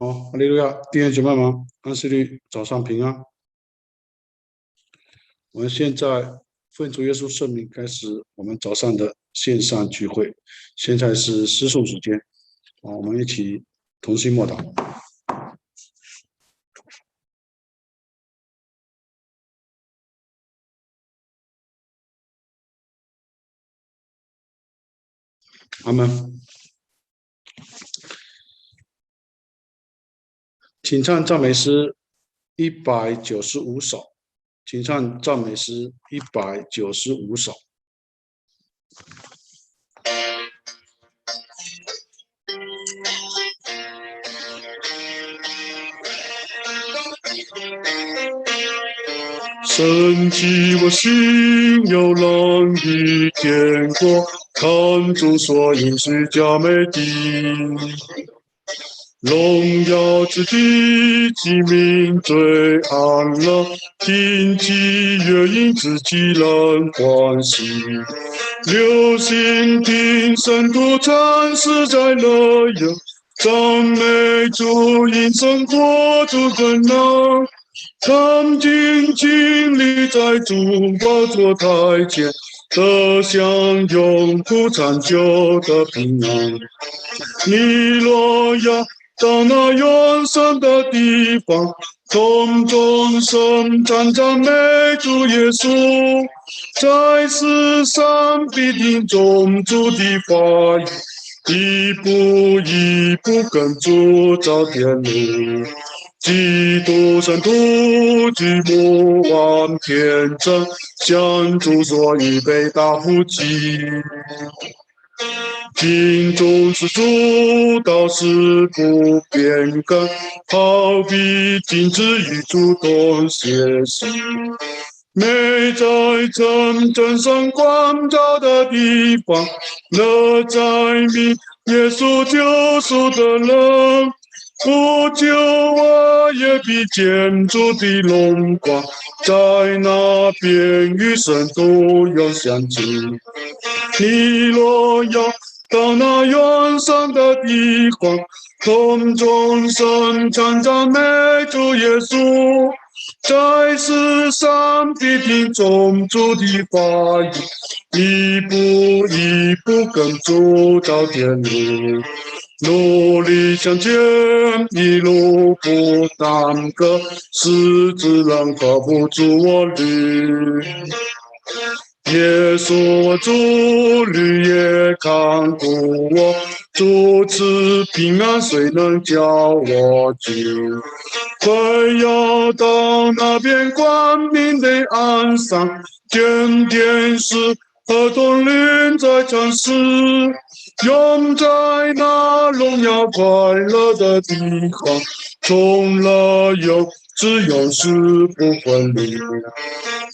好，哈利路亚，弟兄姐妹们，安息日早上平安。我们现在奉主耶稣圣名开始我们早上的线上聚会。现在是诗诵时间，我们一起同心默祷。阿门。请唱赞美诗195首，请唱赞美诗195首。升起我心，有浪的天国，看主所应许佳美的。荣耀之地，其名最安乐，听其乐音，自己人欢喜。流行听圣徒唱诗在乐园，赞美主，因生活主更能。看尽经历在主宝座台前，得享永不长久的平安。你若要到那远山的地方，从众生赞美主耶稣，在世上必定种主的话语，一步一步跟主找天路。基督圣徒举目望天真，向主所预备大福气。经中是主道是不变更，好比镜子与主同学习。美在真上光照的地方，乐在明耶稣救赎的人。不久我也必见主的荣光，在那边与神都要相近。你若要到那远山的地方，从众生唱赞美主耶稣，在世上必听从主的话语，一步一步跟主找天路。努力向前，一路不耽搁，十字路靠不住我旅。耶稣我主旅也看顾我，主赐平安，谁能叫我救？快要到那边光明的岸上，见天使和同灵在唱诗，永在那荣耀快乐的地方，从来有只有是不分离。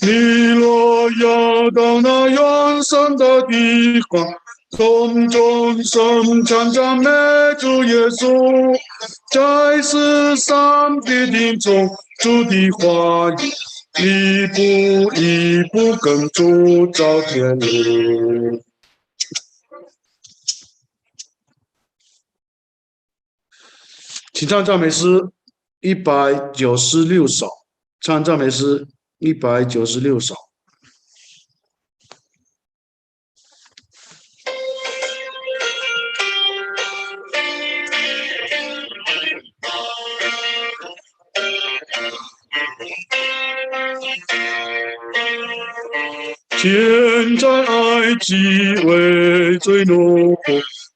你若要到那远山的地方，从众生唱赞美主耶稣，在世上必定从主的话语，一步一步跟主找天路。请唱赞美诗196首，唱赞美诗196首。天在埃及为最怒火，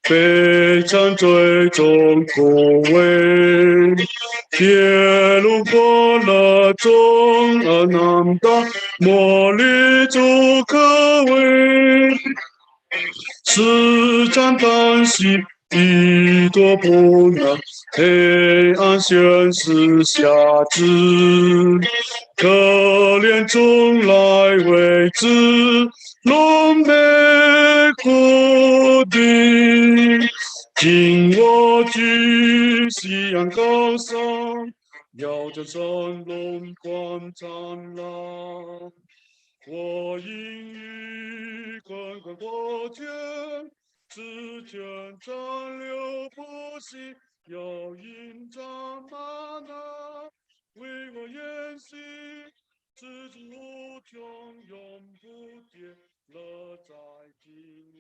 非常最重口味。铁路过了中南岛，茉莉竹可为。时常担心一朵不能，黑暗现实下之。可怜从来未知，龙背孤地。今我居夕阳高上，摇着神龙光灿烂。我因雨滚滚过肩，之前长流不息，要隐藏玛纳，为我演习，知足无穷，永不跌落在尽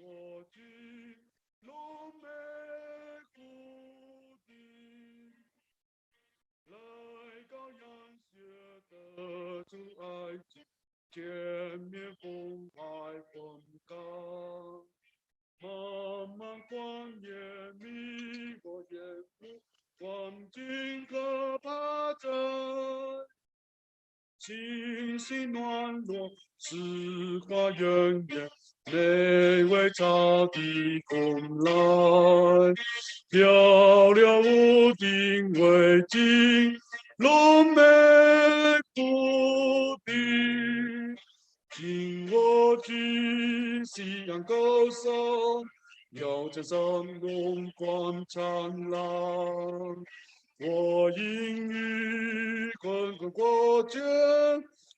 我居，龙美谷地，来羔羊血的主爱子，前面红海风高。茫茫旷野，迷我眼目，光景可怕在。星星暖落，诗花远远，美为草地红来。漂流无定为尽，龙美不定。听我举夕阳高颂，遥见山龙光灿烂。我因与滚滚过江，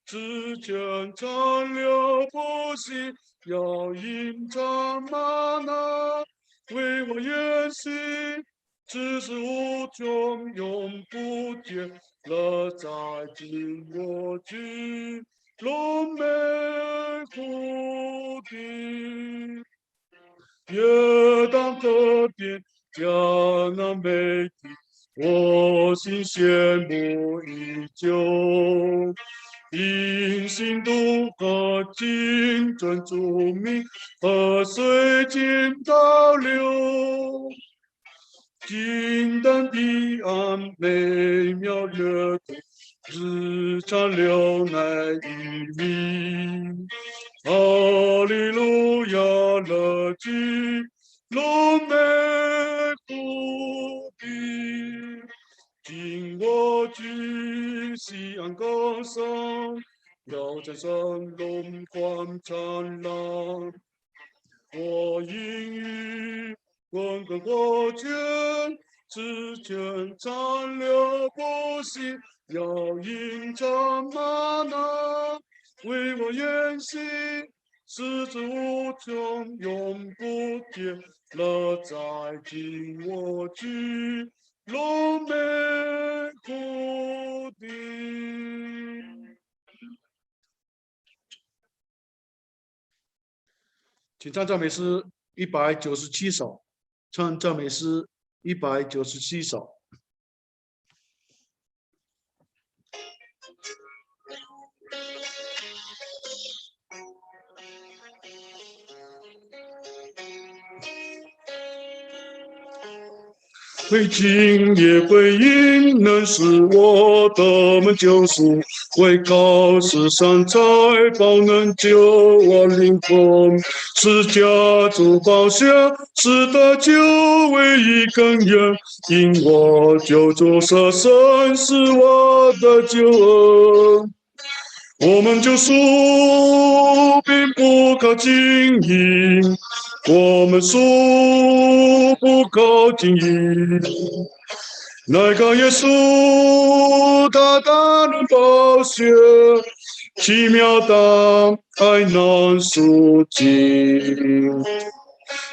之前长流不息，要隐藏玛纳，为我演习，知识无穷，永不减，乐在尽我居。龙美谷地，越当河边，江南美景，我心羡慕已久。因心渡河，精准著名，河水尽倒流。金丹彼岸，美妙乐土，日长流乃于民。哈利路亚，乐居龙美谷地。今我居西安高山，遥见山龙光灿烂。我因与滚滚过江，之前长流不息，要隐藏玛纳，为我演习，狮子无穷，永不跌，乐在尽我居，龙美谷地。请唱赞美诗197首，唱赞美诗197首。会今夜回应，能使我的们救赎，为高世上财宝能救我灵魂，是家族宝血，是得救唯一根源，因我救主舍身是我的救恩。我们救赎并不靠经营，我们赎不靠经营。那个耶稣，他大能宝血，奇妙的爱难赎尽。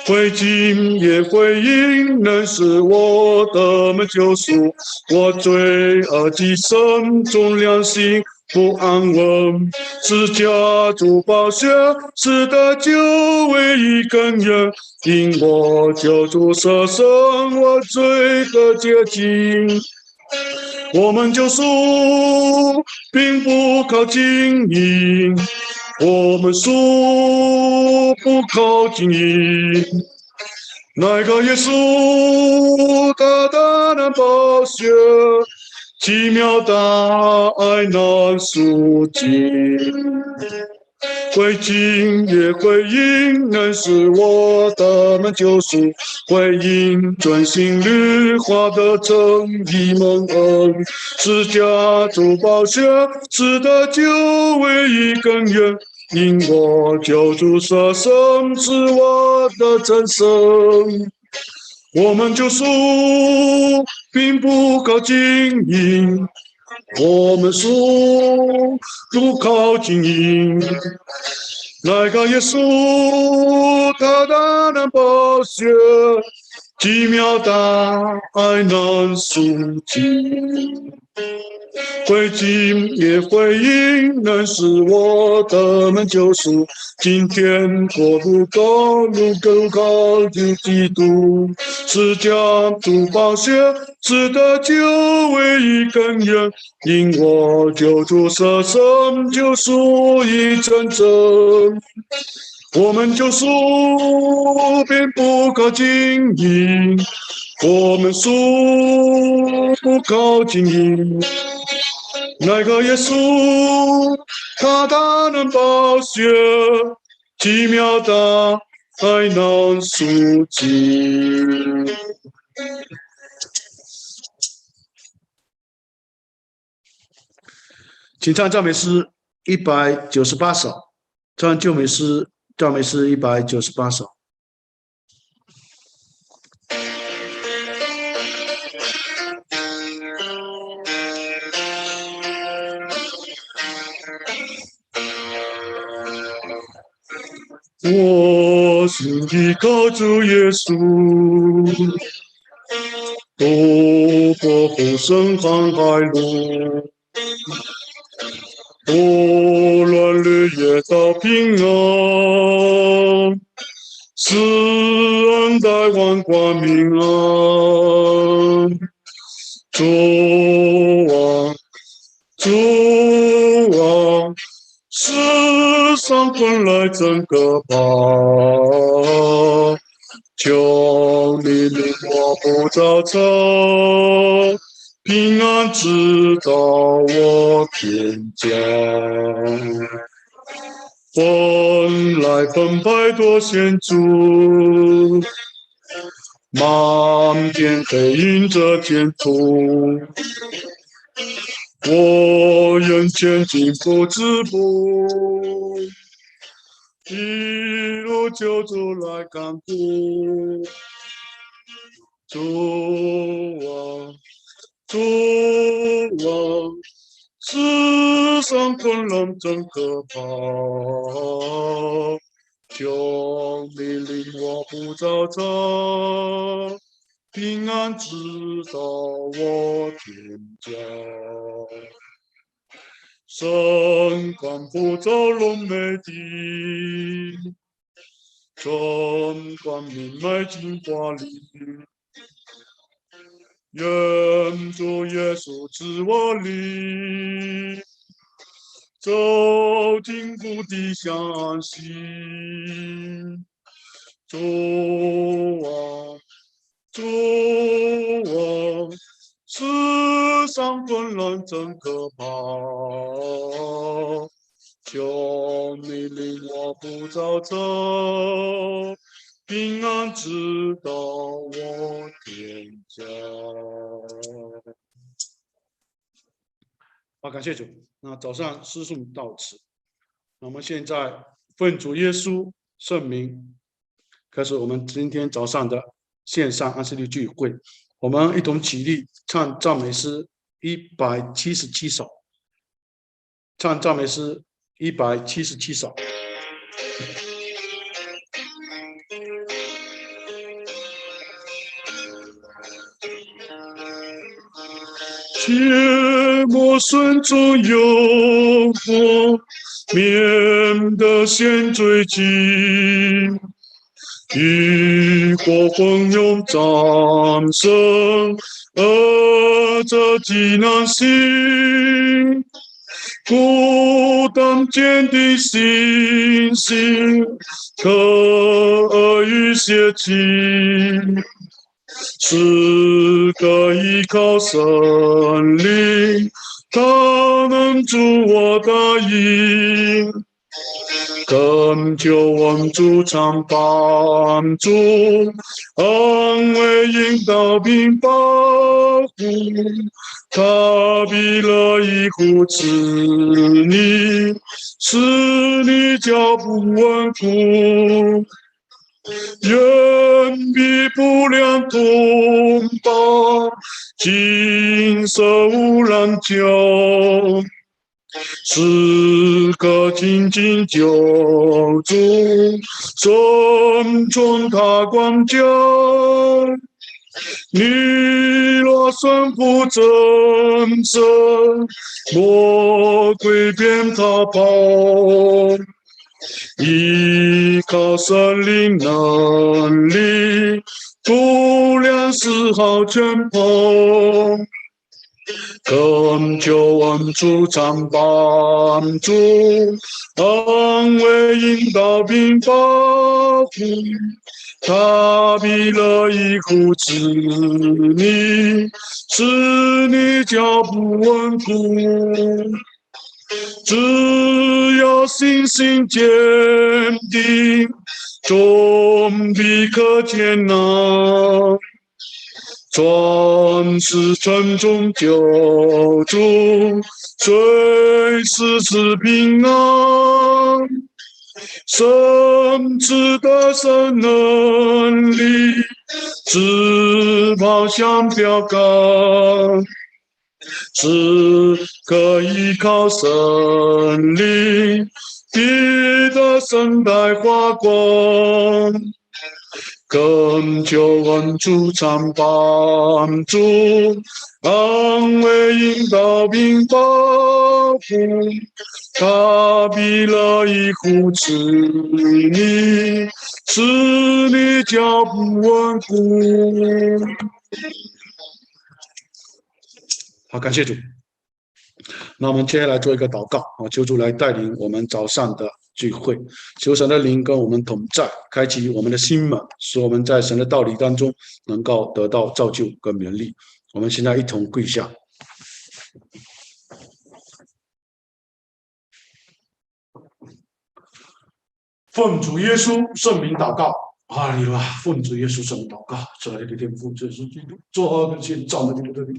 会今夜回应，能使我的们救赎，我罪恶及深重良心不安稳，是家族宝血，是得救唯一根源，因我救主舍身，我罪的洁净。我们救赎并不靠经营，我们赎不靠经营。那个耶稣，他大能宝血，奇妙的爱难赎尽。会今夜回应，能使我的们救赎，回应专心律法的正义蒙恩，是家族宝血，是得救唯一根源，因我救主舍身是我的真神。我们救赎并不靠经营，我们赎不靠经营。那个耶稣，他的那宝血，奇妙大爱能赎尽。会经也会应，能使我的门救赎。今天国度高路更高举基督，是将主宝血，使得救唯一根源。因我救主舍身，救赎已成真。我们救赎并不靠经营，我们赎不靠经营。那个耶稣，他大能宝血，奇妙的爱能赎尽。请唱赞美诗198首，唱赞美诗198首。我心依靠主耶稣，渡过红尘航海路，无论日夜到平安，慈恩待万光明安。主啊，主啊，世上本来真可怕，求你领我不早走，平安直到我天家。本来澎湃多险阻，漫天黑云遮前途，我眼前进不止步，一路救主来看顾。主啊，主啊，世上困难真可怕，求你领我不早走，平安直到我天家。神光普照龙美地，春光明媚金华里，愿主耶稣赐我力，走进谷底向西。主啊，主啊，世上混乱真可怕，求你领我不早走，平安直到我天家。好，感谢主。那早上诗诵到此，那我们现在奉主耶稣圣名，开始我们今天早上的线上安息日聚会。我们一同起立唱赞美诗177首，唱赞美诗177首。切莫顺从诱惑，免得陷罪境。与火混用战胜，这极难行。孤单坚定信心，可与邪气。是个依靠神灵，他能助我的营，恳求望主常帮助，安慰引导并保护，他必乐意扶持你，使你脚步稳固。远比不良同胞，金色污染酒，是个紧紧救助，顺从他管教。你若顺服真神，魔鬼便逃跑。依靠神灵能力，不良嗜好全碰。恳求恩主常帮助，安慰引导并保护，他必乐意扶持你，使你脚步稳固。只要信心坚定，终必可艰难。专是村中救助，随时是平安。神赐的神能力，直跑向标杆，是可依靠神力，必得神代发光。恳求恩主常帮助，安慰引导并保护，他必乐意扶持你，使你脚步稳固。好，感谢主。那我们接下来做一个祷告啊，求主来带领我们早上的聚会，求神的灵跟我们同在，开启我们的心门，使我们在神的道理当中能够得到造就跟勉励。我们现在一同跪下，奉主耶稣圣名祷告。哈利路亚！奉主耶稣圣名祷告，这来的天父，这是基督，做的先造的这个。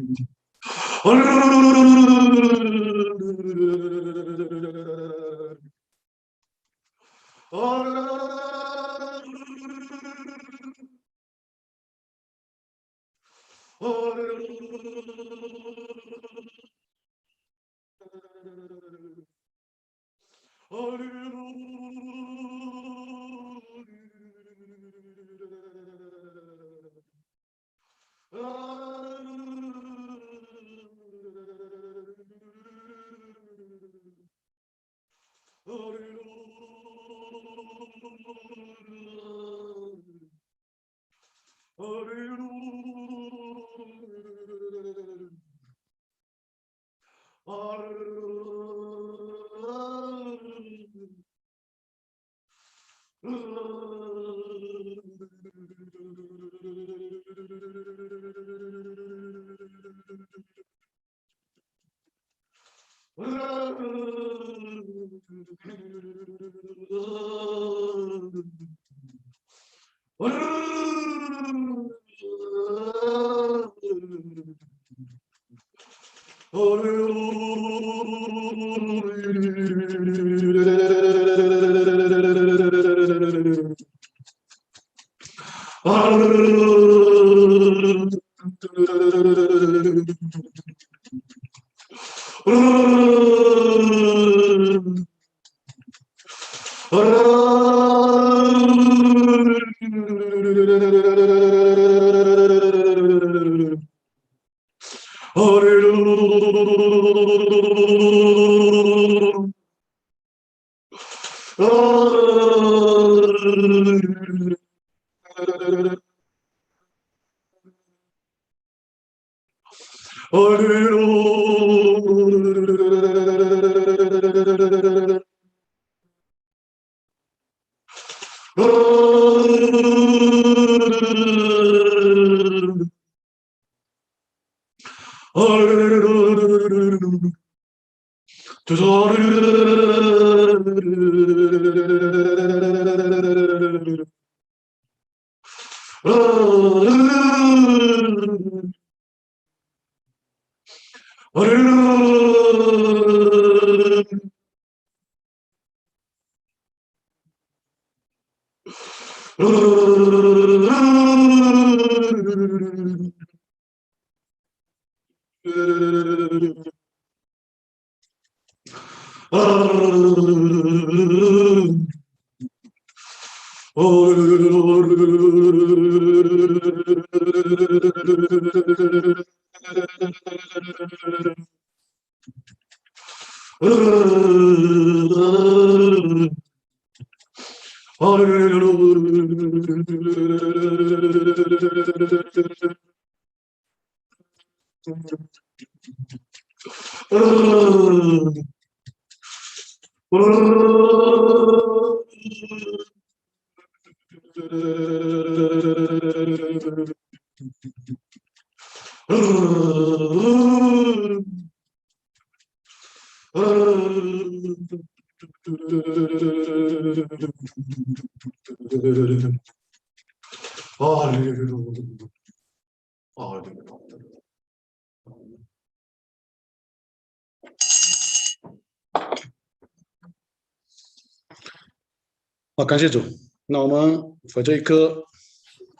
好，感谢主。那我们怀着一颗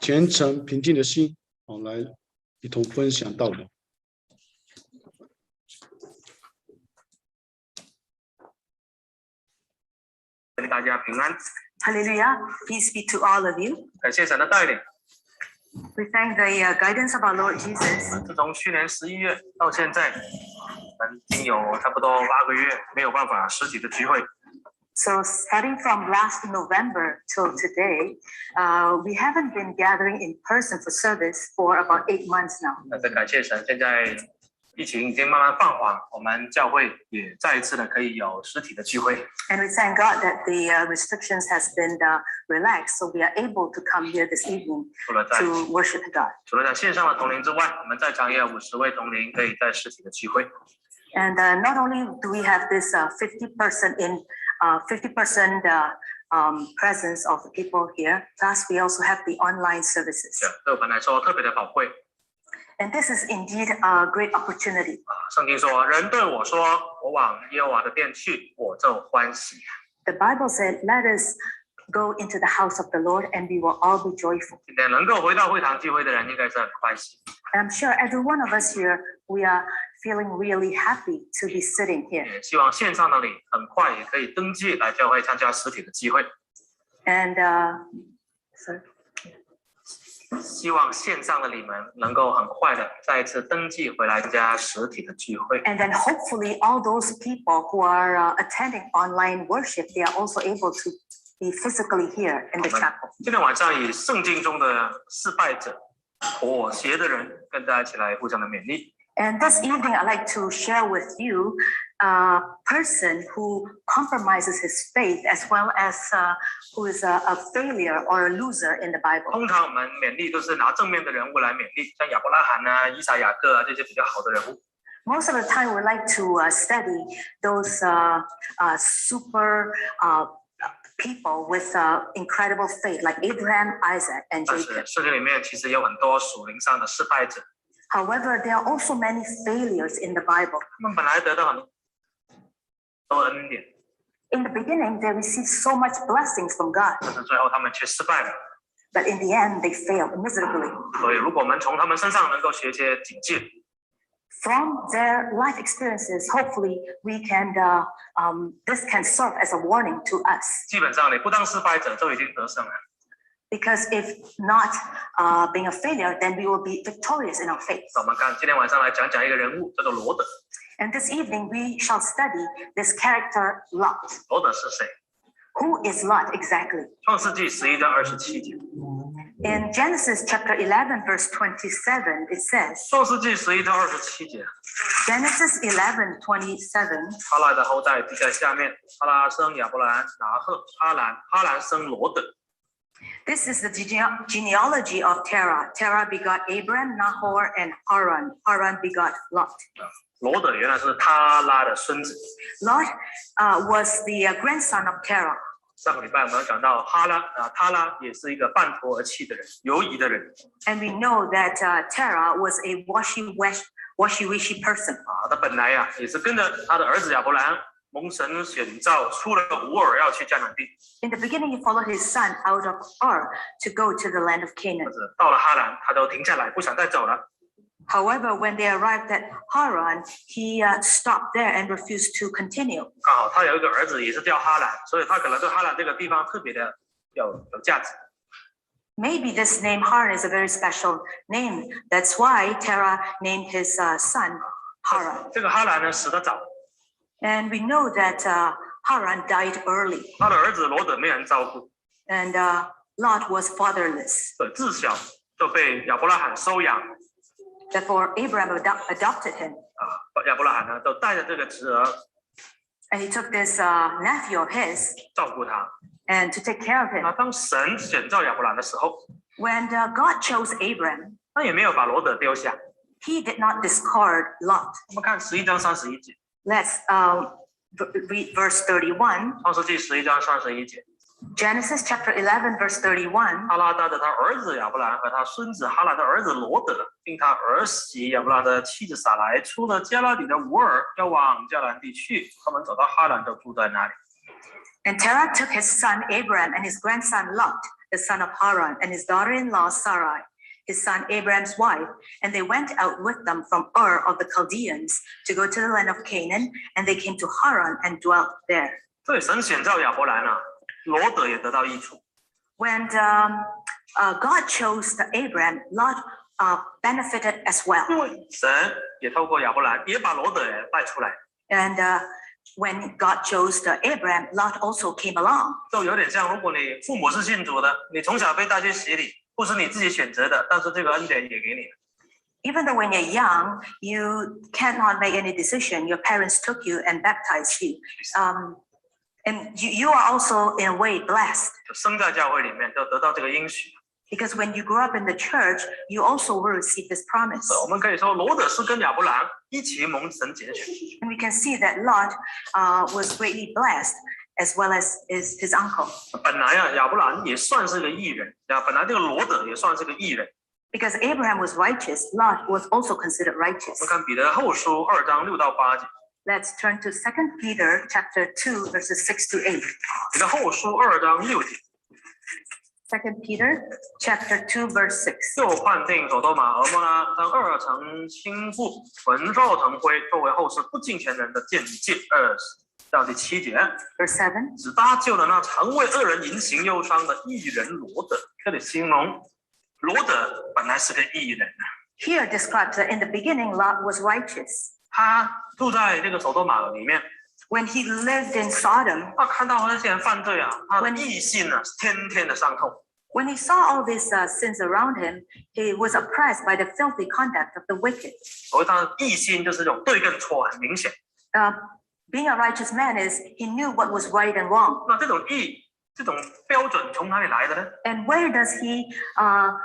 虔诚平静的心，来一同分享道理。大家平安。Hallelujah. Peace be to all of you. 感谢神的带领。We thank the guidance of our Lord Jesus. 自从去年11月到现在，我们已经有差不多8个月没有办法实体的聚会。So starting from last November till today, we haven't been gathering in person for service for about 8 months now. 但是感谢神，现在疫情已经慢慢放缓，我们教会也再一次的可以有实体的聚会。And we thank God that the restrictions has been relaxed, so we are able to come here this evening to worship God. 除了在线上的同龄之外，我们在场也有50位同龄可以在实体的聚会。And not only do we have this 50% presence of the people here, plus we also have the online services. 对我们来说特别的宝贵。And this is indeed a great opportunity. 圣经说：“人对我说，我往耶和华的殿去，我就欢喜。” The Bible said, "Let us go into the house of the Lord, and we will all be joyful." 今天能够回到会堂聚会的人，应该是很欢喜。 And I'm sure every one of us here, we are feeling really happy to be sitting here. 希望线上的你很快也可以登记来教会参加实体的聚会。 And sorry. 希望线上的你们能够很快的再一次登记回来参加实体的聚会。 And then hopefully all those people who are attending online worship, they are also able to be physically here in the chapel. 今天晚上以圣经中的失败者、妥协的人，跟大家一起来互相的勉励。 And this evening, I'd like to share with you a person who compromises his faith as well as who is a failure or a loser in the Bible. 通常我们勉励都是拿正面的人物来勉励，像亚伯拉罕啊、以撒、雅各啊这些比较好的人物。 Most of the time, we like to study those super people with incredible faith, like Abraham, Isaac, and 但是 Jacob. 圣经里面其实有很多属灵上的失败者， However, there are also many failures in the Bible. 他们本来得到很多恩典， In the beginning, they received so much blessings from God, 但是最后他们却失败了。 but in the end, they failed miserably. 所以，如果我们从他们身上能够学一些警戒， From their life experiences, hopefully, we can. This can serve as a warning to us. 基本上你不当失败者就已经得胜了。 Because if not being a failure, then we will be victorious in our faith. 那我们看今天晚上来讲一个人物，叫做罗德。 And this evening, we shall study this character, Lot. 罗德是谁？ Who is Lot exactly? 创世纪11章27节。 In Genesis chapter 11, verse 27, it says, 创世纪11章27节。 Genesis 11:27. 哈拉的后代记在下面，哈拉生亚伯兰、拿赫、哈兰生罗德。 This is the genealogy of Terah. Terah begot Abram, Nahor, and Haran. Haran begot Lot. 罗德原来是他拉的孙子。 Lot was the grandson of Terah. 上个礼拜我们有讲到他拉也是一个半途而弃的人，犹疑的人。 And we know that Terah was a wishy-washy person. 他本来也是跟着他的儿子亚伯兰蒙神选召，出了乌尔要去迦南地。 In the beginning, he followed his son out of Ur to go to the land of Canaan. 到了哈兰，他都停下来，不想再走了。However, when they arrived at Haran, he stopped there and refused to continue. 刚好他有一个儿子也是叫哈兰，所以他可能对哈兰这个地方特别的有价值。Maybe this name Haran is a very special name. That's why Terah named his son Haran. 这个哈兰呢死得早， And we know that Haran died early, 他的儿子罗德没人照顾， and Lot was fatherless. 所以自小就被亚伯拉罕收养。 Therefore, Abraham adopted him, 亚伯拉罕呢就带着这个侄儿 and he took this nephew of his 照顾他。 and to take care of 那 him. 当神选召亚伯兰的时候， When God chose Abraham, 他也没有把罗德丢下。 he did not discard Lot. 我们看11章31节， Let's read verse 31. 创世纪11章31节， Genesis chapter 11, verse 31. 哈拉带着他儿子亚伯兰和他孙子哈兰的儿子罗德，并他儿媳亚伯兰的妻子撒来，出了加拉底的吾尔，要往迦南地去。他们走到哈兰，就住在那里。 And Terah took his son Abraham and his grandson Lot, the son of Haran, and his daughter-in-law Sarai, his son Abraham's wife, and they went out with them from Ur of the Chaldeans to go to the land of Canaan, and they came to Haran and dwelt there. 所以神选召亚伯兰啊，罗德也得到益处。 When God chose Abraham, Lot benefited as well. 因为神也透过亚伯兰，也把罗德也带出来， And when God chose Abraham, Lot also came along. 就有点像，如果你父母是信主的，你从小被带去洗礼，不是你自己选择的，但是这个恩典也给你了。 Even though when you're young, you cannot make any decision. Your parents took you and baptized you. And you are also in a way blessed. 就生在教会里面，就得到这个应许。 Because when you grow up in the church, you also will receive this promise. 我们可以说，罗德是跟亚伯兰一起蒙神拣选。 And we can see that Lot was greatly blessed, as well as his uncle. 本来啊，亚伯兰也算是个义人啊，本来这个罗德也算是个义人。 Because Abraham was righteous, Lot was also considered 我们 righteous. 看彼得后书2章6到8节， Let's turn to 2 Peter chapter 2, verses 6 to 8. 彼得后书2章6节， 2 Peter chapter 2, verse 6. 又判定所多玛、俄摩拉将二层倾覆，焚烧成灰，作为后世不敬虔人的鉴戒。到第7节， Verse 7. 只搭救了那常为恶人淫行忧伤的义人罗德。这里形容罗德本来是个义人啊， Here describes that in the beginning, Lot was righteous. 他住在这个所多玛里面， When he lived in Sodom, 他看到那些人犯罪啊，他的义性啊，天天的伤痛。 when he saw all these sins around him, he was oppressed by the filthy conduct of the wicked. 所谓他的义心就是这种对跟错很明显。 Being a righteous man is he knew what was right and wrong. 那这种义这种标准从哪里来的呢？ And where does he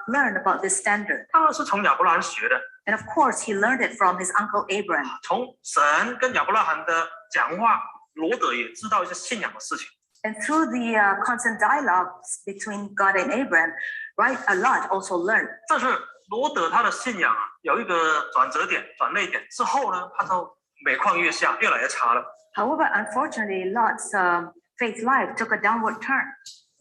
learn about this standard? 当然是从亚伯拉罕学的， And of course, he learned it from his uncle Abraham. 从神跟亚伯拉罕的讲话，罗德也知道一些信仰的事情。 And through the constant dialogues between God and Abraham, right, Lot also learned. 但是罗德他的信仰啊，有一个转折点、转捩点之后呢，他就每况愈下，越来越差了。 However, unfortunately, Lot's faith life took a downward turn.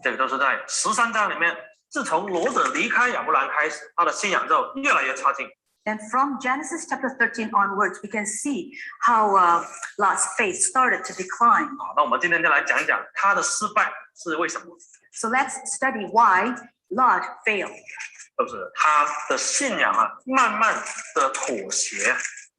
这个都是在13章里面，自从罗德离开亚伯兰开始，他的信仰就越来越差劲。 And from Genesis chapter 13 onwards, we can see how Lot's faith started to decline. 好，那我们今天就来讲讲他的失败是为什么， So let's study why Lot failed. 就是他的信仰啊，慢慢的妥协。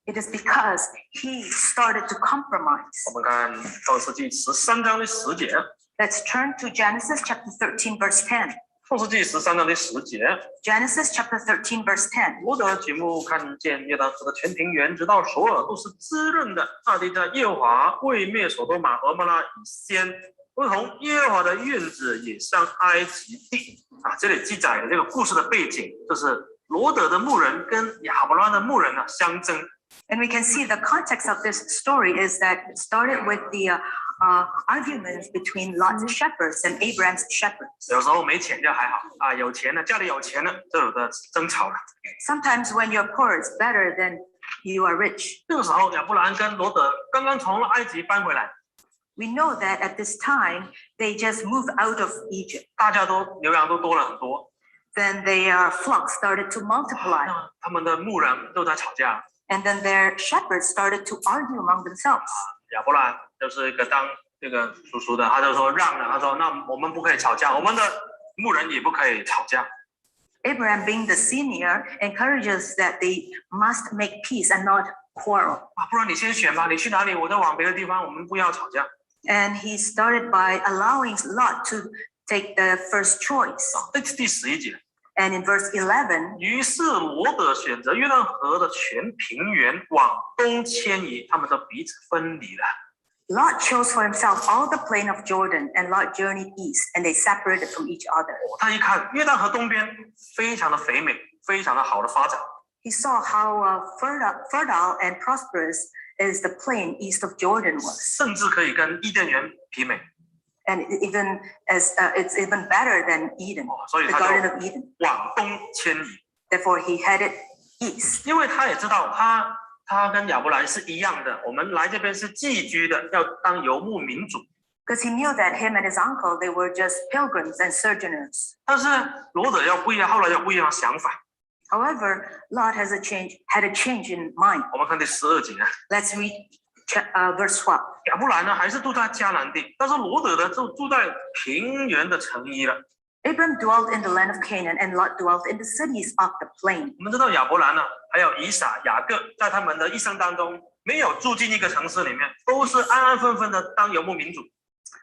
It is because he started to compromise. 我们看创世纪13章的10节， Let's turn to Genesis chapter 13, verse 10. 创世纪13章的10节， Genesis chapter 13, verse 10. 罗德举目看见约旦河的全平原，直到索尔都是滋润的。那地在耶和华未灭所多玛、俄摩拉以先，如同耶和华的院子也像埃及地。啊，这里记载的这个故事的背景，就是罗德的牧人跟亚伯拉的牧人啊相争。 And we can see the context of this story is that it started with the arguments between Lot's shepherds and Abraham's shepherds. 有时候没钱就还好啊，有钱了，家里有钱了，就有的争吵了。 Sometimes when you're poor, it's better than you are rich. 这个时候，亚伯兰跟罗德刚刚从埃及搬回来， We know that at this time, they just moved out of Egypt. 大家都牛羊都多了很多。then their flocks started to multiply. 那他们的牧人都在吵架。 And then their shepherds started to argue among themselves. 亚伯兰就是一个当这个叔叔的，他就说让了，他说那我们不可以吵架，我们的牧人也不可以吵架。 Abraham, being the senior, encourages that they must make peace and not quarrel. 不然你先选吧，你去哪里，我再往别的地方，我们不要吵架。 And he started by allowing Lot to take the first choice. 这是第11节。 And in verse 11, 于是罗德选择约旦河的全平原往东迁移，他们都彼此分离了。 Lot chose for himself all the plain of Jordan, and Lot journeyed east, and they separated from each other. 他一看约旦河东边非常的肥美，非常的好的发展。 He saw how fertile and prosperous is the plain east of Jordan was, 甚至可以跟伊甸园媲美。 and even as it's even better than Eden, 所以 the 他 Garden 就 of Eden. 往东迁移， Therefore, he headed east. 因为他也知道他跟亚伯兰是一样的，我们来这边是寄居的，要当游牧民族。 Because he knew that him and his uncle, they were just pilgrims and sojourners. 但是罗德要不一样，后来有不一样的想法。 However, Lot had a change in mind. 我们看第12节， Let's read verse 12. 亚伯兰呢还是住在迦南地，但是罗德呢就住在平原的城邑了。 Abram dwelt in the land of Canaan, and Lot dwelt in the cities of the plain. 我们知道亚伯兰呢，还有以撒、雅各，在他们的一生当中，没有住进一个城市里面，都是安安分分的当游牧民族。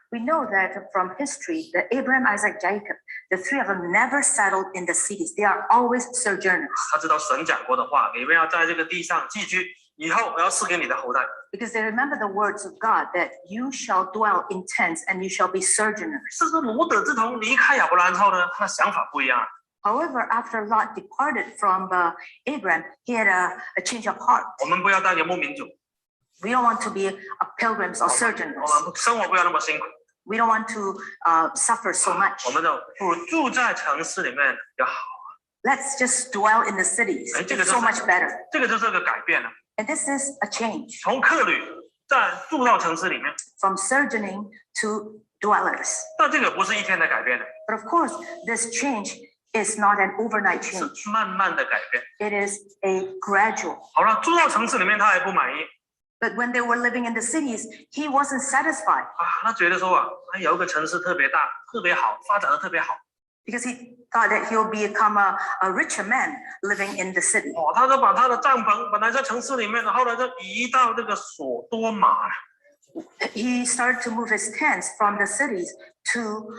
We know that from history that Abraham, Isaac, Jacob, the three of them never settled in the cities. They are always sojourners. 他知道神讲过的话，你们要在这个地上寄居，以后我要赐给你的后代。 Because they remember the words of God that you shall dwell in tents and you shall be sojourners. 但是罗德自从离开亚伯兰之后呢，他的想法不一样。 However, after Lot departed from Abraham, he had a change of heart. 我们不要当游牧民族， We don't want to be pilgrims or 我 sojourners. 们生活不要那么辛苦， We don't want to suffer so 我 much. 们就不如住在城市里面要好。 Let's just dwell in the cities. It's so much better. 这个就是个改变了， And this is a change 从客旅再住到城市里面， from sojourning to dwellers. 但这个不是一天的改变的， But of course, this change is not an overnight 是 change. 慢慢的改变。 It is a gradual. 好了，住到城市里面他还不满意 But when they were living in the cities, he wasn't satisfied 他觉得说他有一个城市特别大、特别好，发展的特别好。 because he thought that he'll become a richer man living in the city. 他就把他的帐篷本来在城市里面，后来就移到这个索多玛了。 He started to move his tents from the cities to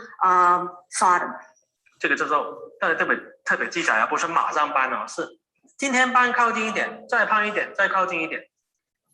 Sodom. 这个就是特别记载不是马上搬是今天搬靠近一点，再搬一点，再靠近一点。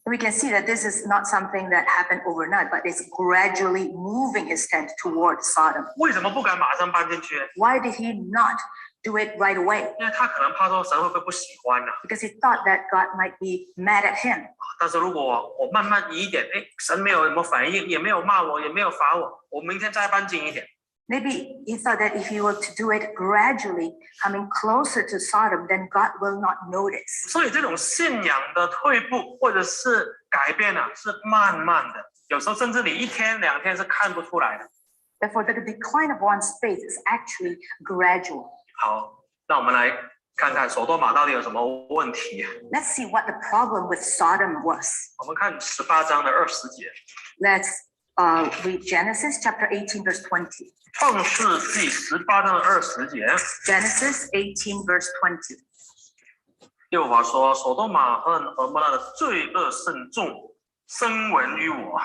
We can see that this is not something that happened overnight, but it's gradually moving his tent toward Sodom. 为什么不敢马上搬进去呢？ Why did he not do it right away? 因为他可能怕说神会不会不喜欢呢？ Because he thought that God might be mad at him. 但是如果我慢慢移一点，神没有什么反应，也没有骂我，也没有罚我，我明天再搬近一点。 Maybe he thought that if he were to do it gradually, coming closer to Sodom, then God will not notice. 所以这种信仰的退步或者是改变是慢慢的，有时候甚至你1天2天是看不出来的。 Therefore, the decline of one's faith is actually gradual. 好，那我们来看看索多玛到底有什么问题。 Let's see what the problem with Sodom was. 我们看18章的20节， Let's read Genesis chapter 18, verse 20. 创世纪18章的20节， Genesis 18, verse 20. 耶和华说：“索多玛和蛾摩拉的罪恶甚重，声闻于我。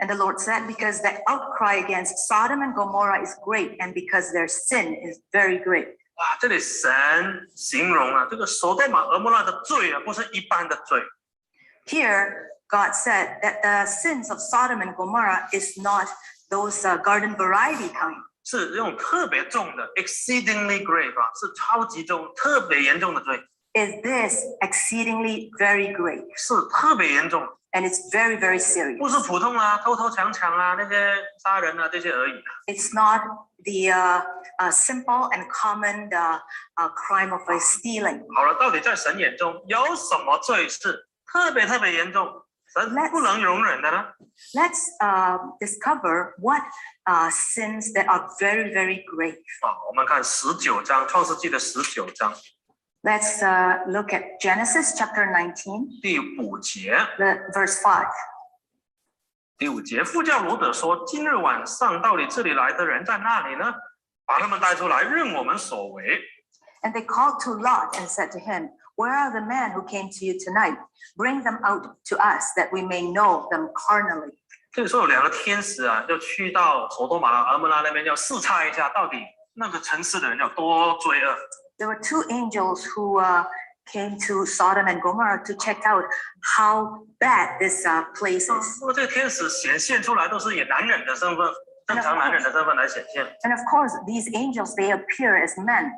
And the Lord said, because the outcry against Sodom and Gomorrah is great, and because their sin is very great. ”哇，这里神形容这个索多玛、蛾摩拉的罪不是一般的罪， Here, God said that the sins of Sodom and Gomorrah is not those garden variety kind. 是那种特别重的 ，exceedingly grave 是超级重、特别严重的罪， Is this exceedingly very great? 是特别严重， And it's very, very 不是 serious. 普通偷偷抢那些杀人这些而已。 It's not the simple and common crime of stealing. 好了，到底在神眼中有什么罪是特别特别严重，神不能容忍的呢？ Let's discover what sins that are very, very grave. 我们看19章，创世纪的19章 Let's look at Genesis chapter 19, 第5节。 verse 5. 第5节，父叫罗德说：“今日晚上到你这里来的人在哪里呢？把他们带出来，任我们所为。” And they called to Lot and said to him, Where are the men who came to you tonight? Bring them out to us that we may know them carnally. 这里说有2个天使啊，就去到索多玛、俄摩拉那边，要视察一下到底那个城市的人有多罪恶。 There were 2 angels who came to Sodom and Gomorrah to check out how bad this place is. 那么这个天使显现出来都是以男人的身份，正常男人的身份来显现。 And of course, these angels, they appear as men.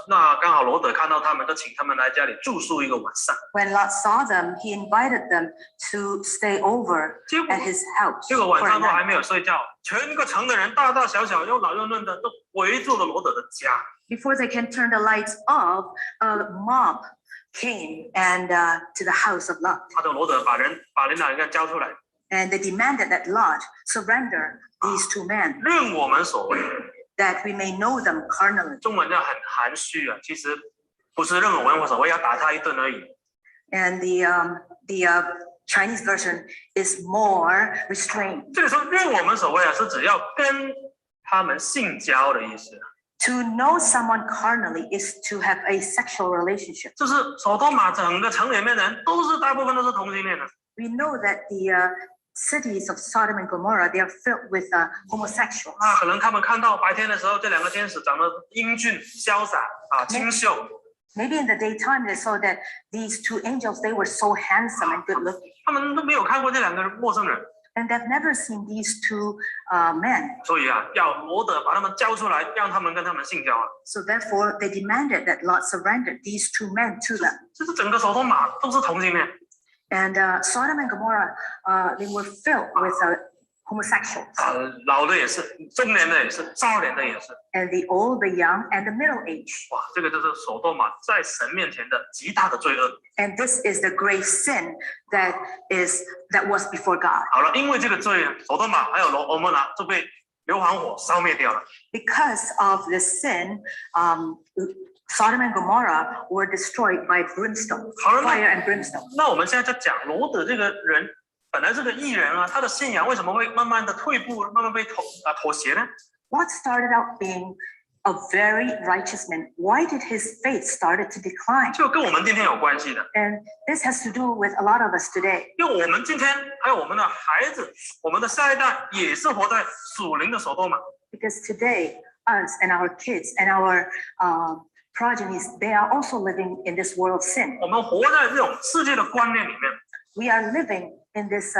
那刚好罗德看到他们，就请他们来家里住宿一个晚上。 When Lot saw them, he invited them to stay over at his house. 结果晚 for a 上都 night. 还没有睡觉，全个城的人大大小小又老又嫩的都围住了罗德的家。 Before they can turn the lights off, a mob came and to the house of Lot. 他就罗德把两个人交出来， And they demanded that Lot surrender these 2 men, 任我们所为。 that we may know them carnally. 中文叫很含蓄啊，其实不是任我们所谓要打他一顿而已。 And the Chinese version is more restrained. 这里说任我们所谓啊，是只要跟他们性交的意思。 To know someone carnally is to have a sexual relationship. 就是索多玛整个城里面的人大部分都是同性恋的。 We know that the cities of Sodom and Gomorrah, they are filled with homosexuals. 可能他们看到白天的时候，这2个天使长得英俊、潇洒清秀。 Maybe in the daytime they saw that these 2 angels, they were so handsome and good looking. 他们都没有看过这2个陌生人， And they've never seen these 2 men. 所以要罗德把他们交出来，让他们跟他们性交啊。 So therefore, they demanded that Lot surrendered these 2 men to them. 就是整个索多玛都是同性恋。 And Sodom and Gomorrah, they were filled with homosexuals. 老的也是，中年的也是，少年的也是。 And the old, the young, and the middle age. 哇，这个就是索多玛在神面前的极大的罪恶。 And this is the grave sin that was before God. 好了，因为这个罪啊，索多玛还有俄摩拉就被硫磺火烧灭掉了。 Because of the sin, Sodom and Gomorrah were destroyed by brimstone, fire and brimstone. 那我们现在在讲罗德这个人，本来是个义人啊，他的信仰为什么会慢慢的退步，慢慢被妥协呢？ What started out being a very righteous man, why did his faith started to decline? 就跟我们今天有关系的， And this has to do with a lot of us today. 因为我们今天还有我们的孩子，我们的下一代也是活在属灵的索多玛。 Because today, us and our kids and our progenies, they are also living in this world of sin. 我们活在这种世界的观念里面， We are living in this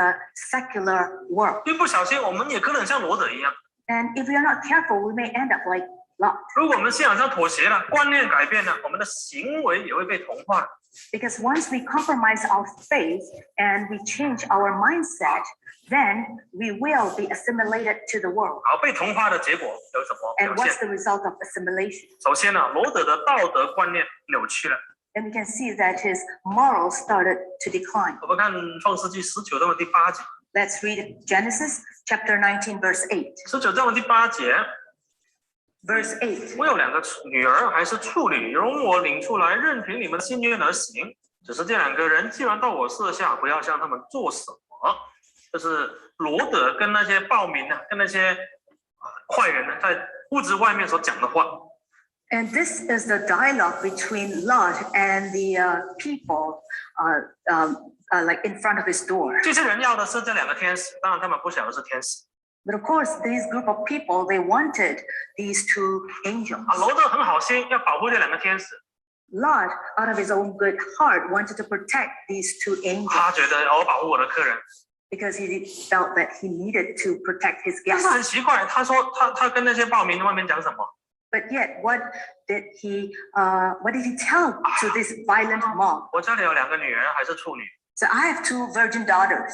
secular world. 一不小心我们也可能像罗德一样。 And if we are not careful, we may end up like Lot. 如果我们信仰上妥协了，观念改变了，我们的行为也会被同化。 Because once we compromise our faith and we change our mindset, then we will be assimilated to the world. 好，被同化的结果有什么 And 表 what's 现？ the result of assimilation? 首先呢，罗德的道德观念扭曲了。 And we can see that his morals started to decline. 我们看创世纪19章的第8节。 Let's read Genesis chapter 19, verse 8. 19章的第8节， Verse 8. 我有2个女儿还是处女，容我领出来，任凭你们心愿而行。只是这2个人既然到我舍下，不要向他们做什么。这是罗德跟那些暴民跟那些坏人在屋子外面所讲的话。 And this is the dialogue between Lot and the people like in front of his door. 这些人要的是这2个天使，当然他们不想的是天使。 But of course, this group of people, they wanted these 2 angels. 罗德很好心要保护这2个天使， Lot, out of his own good heart, wanted to protect these 2 angels 他觉得我保护我的客人。 because he felt that he needed to protect his 但是 guests. 很奇怪，他说他跟那些暴民外面讲什么？ But yet, what did he tell to this violent mob? 我家里有2个女儿还是处女 So I have 2 virgin daughters.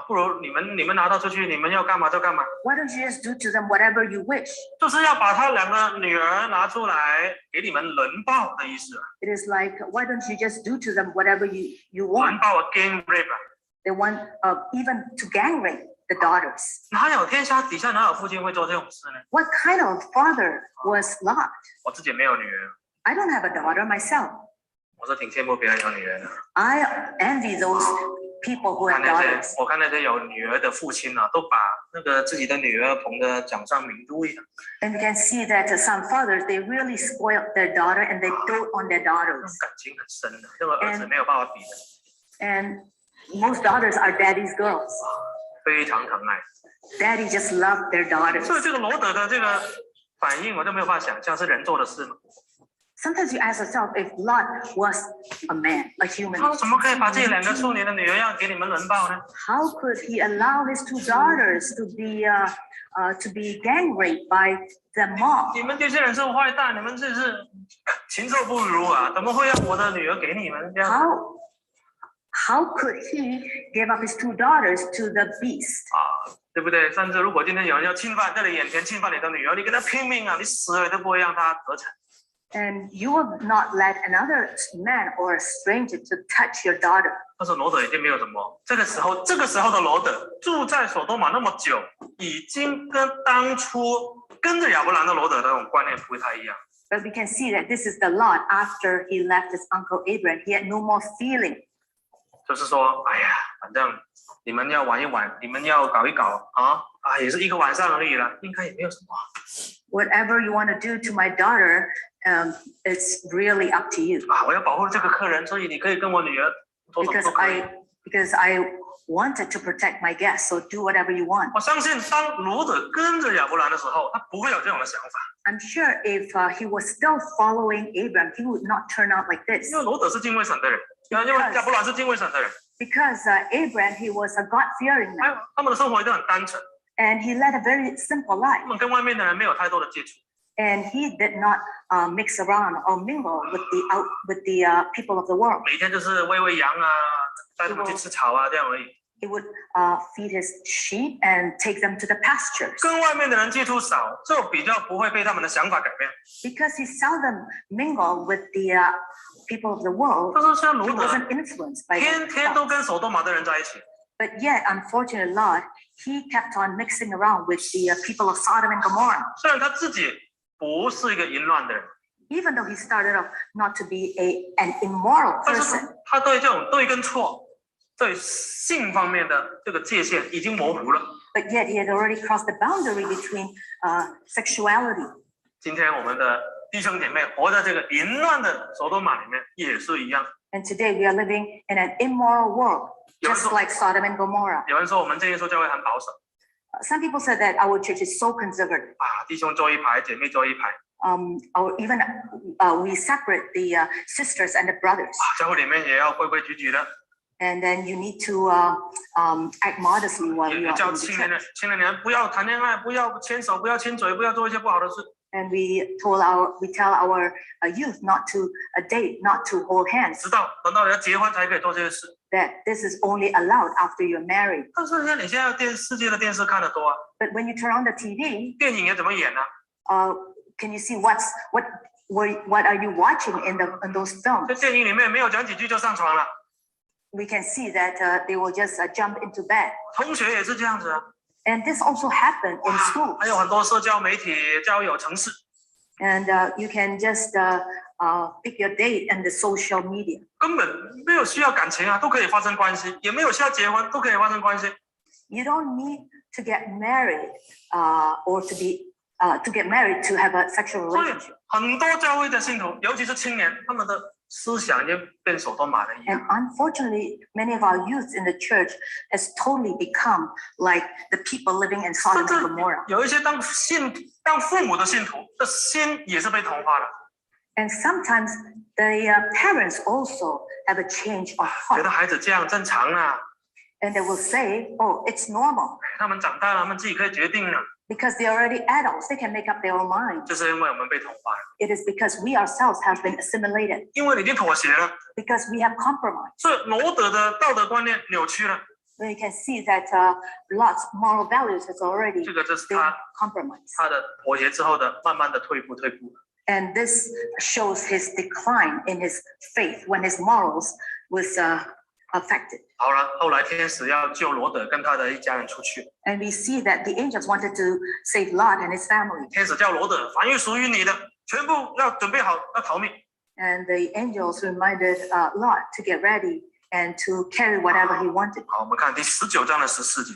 不如你们拿到出去，你们要干嘛就干嘛， Why don't you just do to them whatever you wish? 就是要把他2个女儿拿出来给你们轮暴的意思。 It is like, why don't you just do to them whatever you 轮 want? 暴 gang rape They want even to gang rape the daughters. 哪有天下底下哪有父亲会做这种事呢？ What kind of father was Lot? 我自己没有女儿， I don't have a daughter myself. 我是挺羡慕别人有女儿的。 I envy those people who 看 have 那 daughters. 些我看那些有女儿的父亲啊，都把那个自己的女儿捧得掌上明珠一样， And you can see that some fathers, they really spoil their daughter and they dote on their 那种 daughters. 感情很深的，这个儿子没有办法比的， And most daughters are daddy's girls. 非常疼爱。 Daddy just loved their daughters. 所以这个罗德的这个反应，我就没有办法想象是人做的事吗？ Sometimes you ask yourself if Lot was a man, a human. 他怎么可以把这两个处女的女儿要给你们轮报呢？ How could he allow his two daughters to be gang raped by the mob? 你们这些人是坏蛋，你们这是禽兽不如啊！怎么会让我的女儿给你们这样？ How could he give up his two daughters to the beast? 对不对？甚至如果今天有人要侵犯，在你眼前侵犯你的女儿，你跟他拼命啊，你死了都不会让他得逞。 And you will not let another man or a stranger to touch your daughter. 但是罗德已经没有什么，这个时候的罗德住在索多玛那么久，已经跟当初跟着亚伯兰的罗德的那种观念不太一样。 But we can see that this is the Lot after he left his uncle Abraham. He had no more feeling. 就是说，哎呀，反正你们要玩一玩，你们要搞一搞啊，也是一个晚上而已了，应该也没有什么。 Whatever you want to do to my daughter, it's really up to you. 我要保护这个客人，所以你可以跟我女儿做什么都可以。 Because I wanted to protect my guests, so do whatever you want. 我相信当罗德跟着亚伯兰的时候，他不会有这种的想法， I'm sure if he was still following Abraham, he would not turn out like this. 因为罗德是敬畏神的人，因为亚伯兰是敬畏神的人， Because Abraham, he was a God-fearing 还 man, 有他们的生活一定很单纯， and he led a very simple 他 life. 们跟外面的人没有太多的接触。 And he did not mix around or mingle with the people of the world. 每天就是喂羊啊，带他们去吃草啊，这样而已。 He would feed his sheep and take them to the pastures. 跟外面的人接触少，就比较不会被他们的想法改变。 Because he seldom mingled with the people of the world, 但是像 he 罗德， wasn't influenced by 天天 them. 都跟索多玛的人在一起， But yet, unfortunately, Lot, he kept on mixing around with the people of Sodom and Gomorrah. 虽然他自己不是一个淫乱的人， Even though he started off not to be an immoral 但是 person, 他对这种对跟错，对性方面的这个界限已经模糊了。 but yet he had already crossed the boundary between sexuality. 今天我们的弟兄姐妹活在这个淫乱的索多玛里面也是一样。 And today we are living in an immoral world, just like Sodom and Gomorrah. 有人说我们这耶稣教会很保守 Some people said that our church is so conservative. 弟兄坐一排，姐妹坐一排， Or even we separate the sisters and the brothers. 教会里面也要规规矩矩的， And then you need to act modestly while 也 you 也 are 叫 in the 青年 church. 人，青年人不要谈恋爱，不要牵手，不要亲嘴，不要做一些不好的事。 And we tell our youth not to date, not to hold hands. 直到等到要结婚才可以做这些事。 That this is only allowed after you're married. 但是呢，你现在世界的电视看得多啊， But when you turn on the TV, 电影也怎么演呢、 can you see what are you watching in those films? 在电影里面没有讲几句就上床了， We can see that they will just jump into bed. 同学也是这样子啊。 And this also happened in schools. 还有很多社交媒体、交友程式， And you can just pick your date in the social media. 根本没有需要感情啊，都可以发生关系，也没有需要结婚，都可以发生关系。 You don't need to get married or to get married to have a sexual 所以 relationship. 很多教会的信徒，尤其是青年，他们的思想已经变索多玛人一 And 样。 unfortunately, many of our youth in the church has totally become like the people living in 甚 Sodom 至 and Gomorrah. 有一些当父母的信徒的心也是被同化了， And sometimes the parents also have a change of 觉 heart. 得孩子这样正常啊， And they will say, oh, it's normal. 他们长大了，他们自己可以决定了， Because they're already adults, they can make up their own mind. 就是因为我们被同化了， It is because we ourselves have been assimilated, 因为你已经妥协了， because we have compromised. 所以罗德的道德观念扭曲了。 We can see that Lot's moral values has already 这个就是 been 他 compromised. 的妥协之后的慢慢的退步。 And this shows his decline in his faith when his morals was affected. 好了，后来天使要救罗德跟他的一家人出去， And we see that the angels wanted to save Lot and his family. 天使叫罗德，凡有属于你的，全部要准备好，要逃命。 And the angels reminded Lot to get ready and to carry whatever he wanted. 好，我们看第19章的14节。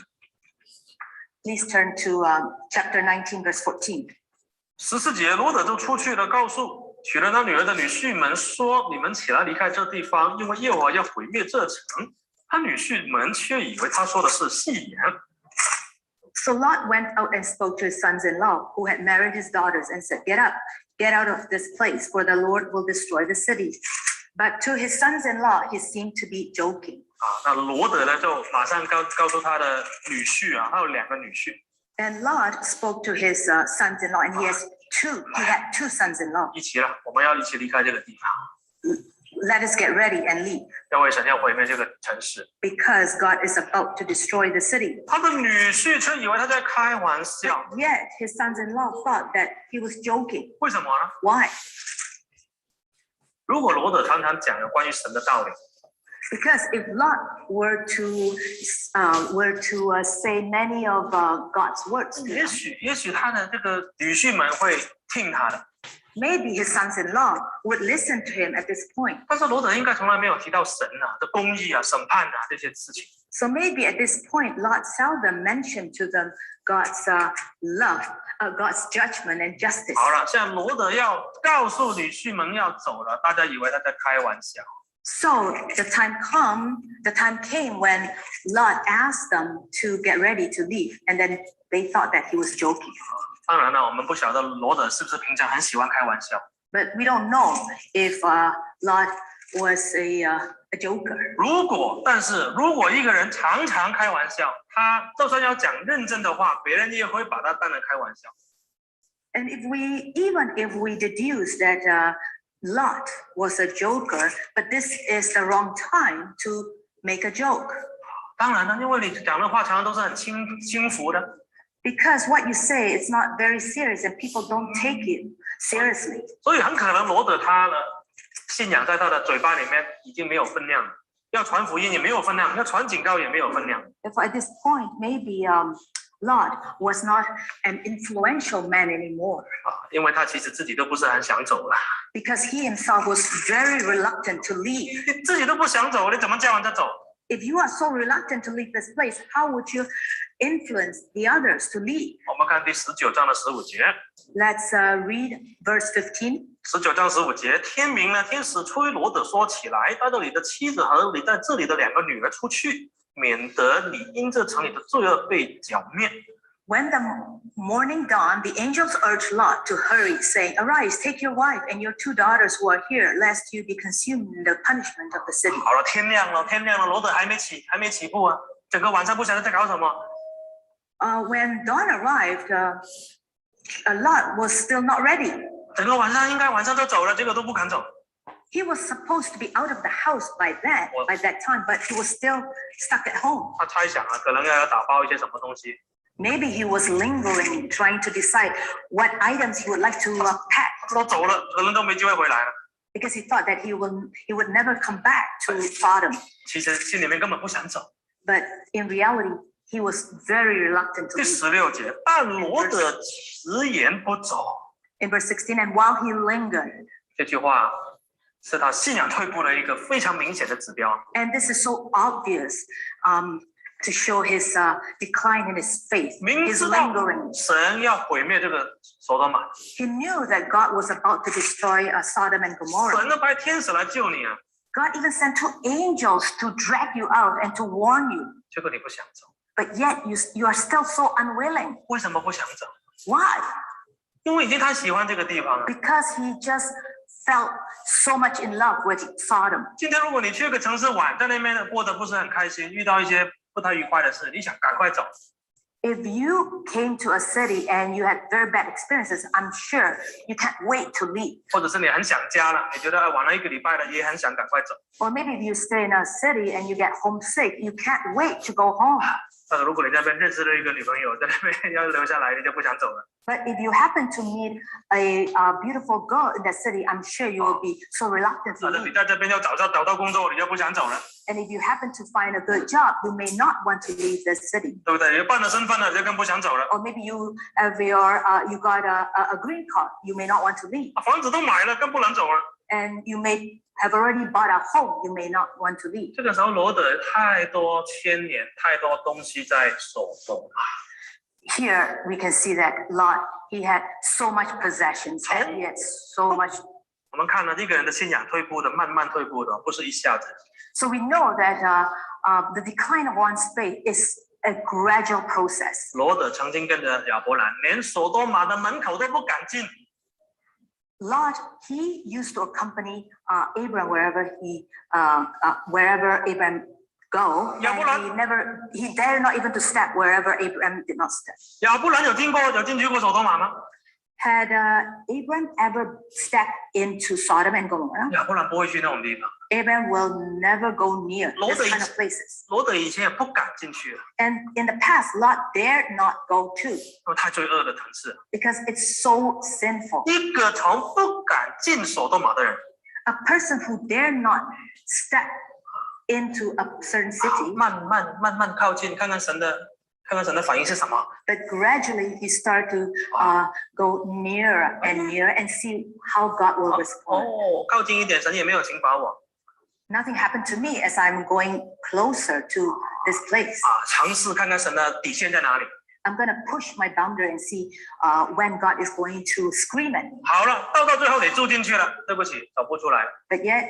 Please turn to chapter 19, verse 14. 14节，罗德就出去了，告诉娶了他女儿的女婿们说：“你们起来离开这地方，因为耶和华要毁灭这城。”他女婿们却以为他说的是戏言。 So Lot went out and spoke to his sons-in-law, who had married his daughters, and said, "Get up, get out of this place, for the Lord will destroy the city." But to his sons-in-law, he seemed to be joking. 那罗德呢，就马上告诉他的女婿啊，他有2个女婿。 And Lot spoke to his sons-in-law, and he had two sons-in-law. 一起了，我们要一起离开这个地方， Let us get ready and leave, 因为神要毁灭这个城市。 because God is about to destroy the city. 他的女婿却以为他在开玩笑， Yet his sons-in-law thought that he was joking. 为什么呢？ Why? 如果罗德常常讲有关于神的道理， Because if Lot were to say many of God's words, to 也 him, 许他的这个女婿们会听他的。 maybe his sons-in-law would listen to him at this point. 但是罗德应该从来没有提到神啊的公义啊、审判啊这些事情。 So maybe at this point, Lot seldom mentioned to them God's love, God's judgment and justice. 好了，现在罗德要告诉女婿们要走了，大家以为他在开玩笑。 So the time came when Lot asked them to get ready to leave, and then they thought that he was joking. 当然了，我们不晓得罗德是不是平常很喜欢开玩笑。 But we don't know if Lot was a joker. 但是如果一个人常常开玩笑，他就算要讲认真的话，别人也会把他当成开玩笑。 And even if we deduce that Lot was a joker, but this is the wrong time to make a joke. 当然了，因为你讲的话常常都是很轻浮的， Because what you say is not very serious and people don't take it seriously. 所以很可能罗德他的信仰在他的嘴巴里面已经没有分量了，要传福音也没有分量，要传警告也没有分量。 Therefore, at this point, maybe Lot was not an influential man anymore, 因为他其实自己都不是很想走了， because he himself was very reluctant to leave. 你自己都不想走，你怎么叫人家走？ If you are so reluctant to leave this place, how would you influence the others to leave? 我们看第19章的15节。 Let's read verse 15. 19章15节，天明了，天使催罗德说：“起来，带着你的妻子和你在这里的2个女儿出去，免得你因这城里的罪恶被剿灭。” When the morning dawned, the angels urged Lot to hurry, saying, "Arise, take your wife and your 2 daughters who are here, lest you be consumed in the punishment of the city." 好了，天亮了，罗德还没起步啊，整个晚上不晓得在搞什么。 When dawn arrived, Lot was still not ready. 整个晚上应该晚上就走了，结果都不肯走。 He was supposed to be out of the house by that time, but he was still stuck at home. 他猜想啊，可能要打包一些什么东西。 Maybe he was lingering, trying to decide what items he would like to pack, 都走了，可能都没机会回来了。 because he thought that he would never come back to Sodom. 其实心里面根本不想走。 But in reality, he was very reluctant to 第 leave. 16节，但罗德迟延不走。 In verse 16, and while he lingered, 这句话是他信仰退步的一个非常明显的指标。 and this is so obvious to show his decline in his faith, 明 his 知道 lingering. 神要毁灭这个所多玛， He knew that God was about to destroy Sodom and Gomorrah. 神都派天使来救你啊， God even sent 2 angels to drag you out and to warn you. 结果你不想走， But yet you are still so unwilling. 为什么不想走？ Why? 因为已经太喜欢这个地方了。 Because he just felt so much in love with Sodom. 今天如果你去一个城市玩，在那边过得不是很开心，遇到一些不太愉快的事，你想赶快走。 If you came to a city and you had very bad experiences, I'm sure you can't wait to leave. 或者是你很想家了，你觉得玩了1个礼拜了，也很想赶快走。 Or maybe if you stay in a city and you get homesick, you can't wait to go home. 但是如果你在那边认识了一个女朋友，在那边要留下来，你就不想走了。 But if you happen to meet a beautiful girl in that city, I'm sure you will be so reluctant to 反正你 leave. 在这边要找到工作，你就不想走了， And if you happen to find a good job, you may not want to leave the city. 对不对？你办了身份了，你就更不想走了。 Or maybe you have you got a green card, you may not want to leave. 房子都买了，更不能走了。 And you may have already bought a home, you may not want to leave. 这个时候，罗德太多牵连，太多东西在手中。 Here we can see that Lot, he had so much possessions and he had so much. 我们看了一个人的信仰退步的，慢慢退步的，不是一下子。 So we know that the decline of one's faith is a gradual process. 罗德曾经跟着亚伯兰，连索多玛的门口都不敢进。 Lot, he used to accompany Abraham wherever Abraham go, and he dared not even to step wherever Abraham did not step. 亚伯兰有进去过索多玛吗？ Had Abraham ever stepped into Sodom and Gomorrah? 亚伯兰不会去那种地方。 Abraham will never go near this kind of places. 罗德以前也不敢进去了， And in the past, Lot dared not go to 因为太罪恶的层次。 because it's so sinful. 一个从不敢进索多玛的人， A person who dare not step into a certain city, 慢慢靠近，看看神的反应是什么。 but gradually he start to go nearer and nearer and see how God will respond. 哦，靠近一点，神也没有刑罚我。 Nothing happened to me as I'm going closer to this place. 尝试看看神的底线在哪里。 I'm going to push my boundary and see when God is going to scream at me. 好了，到最后你住进去了，对不起，走不出来。 But yet,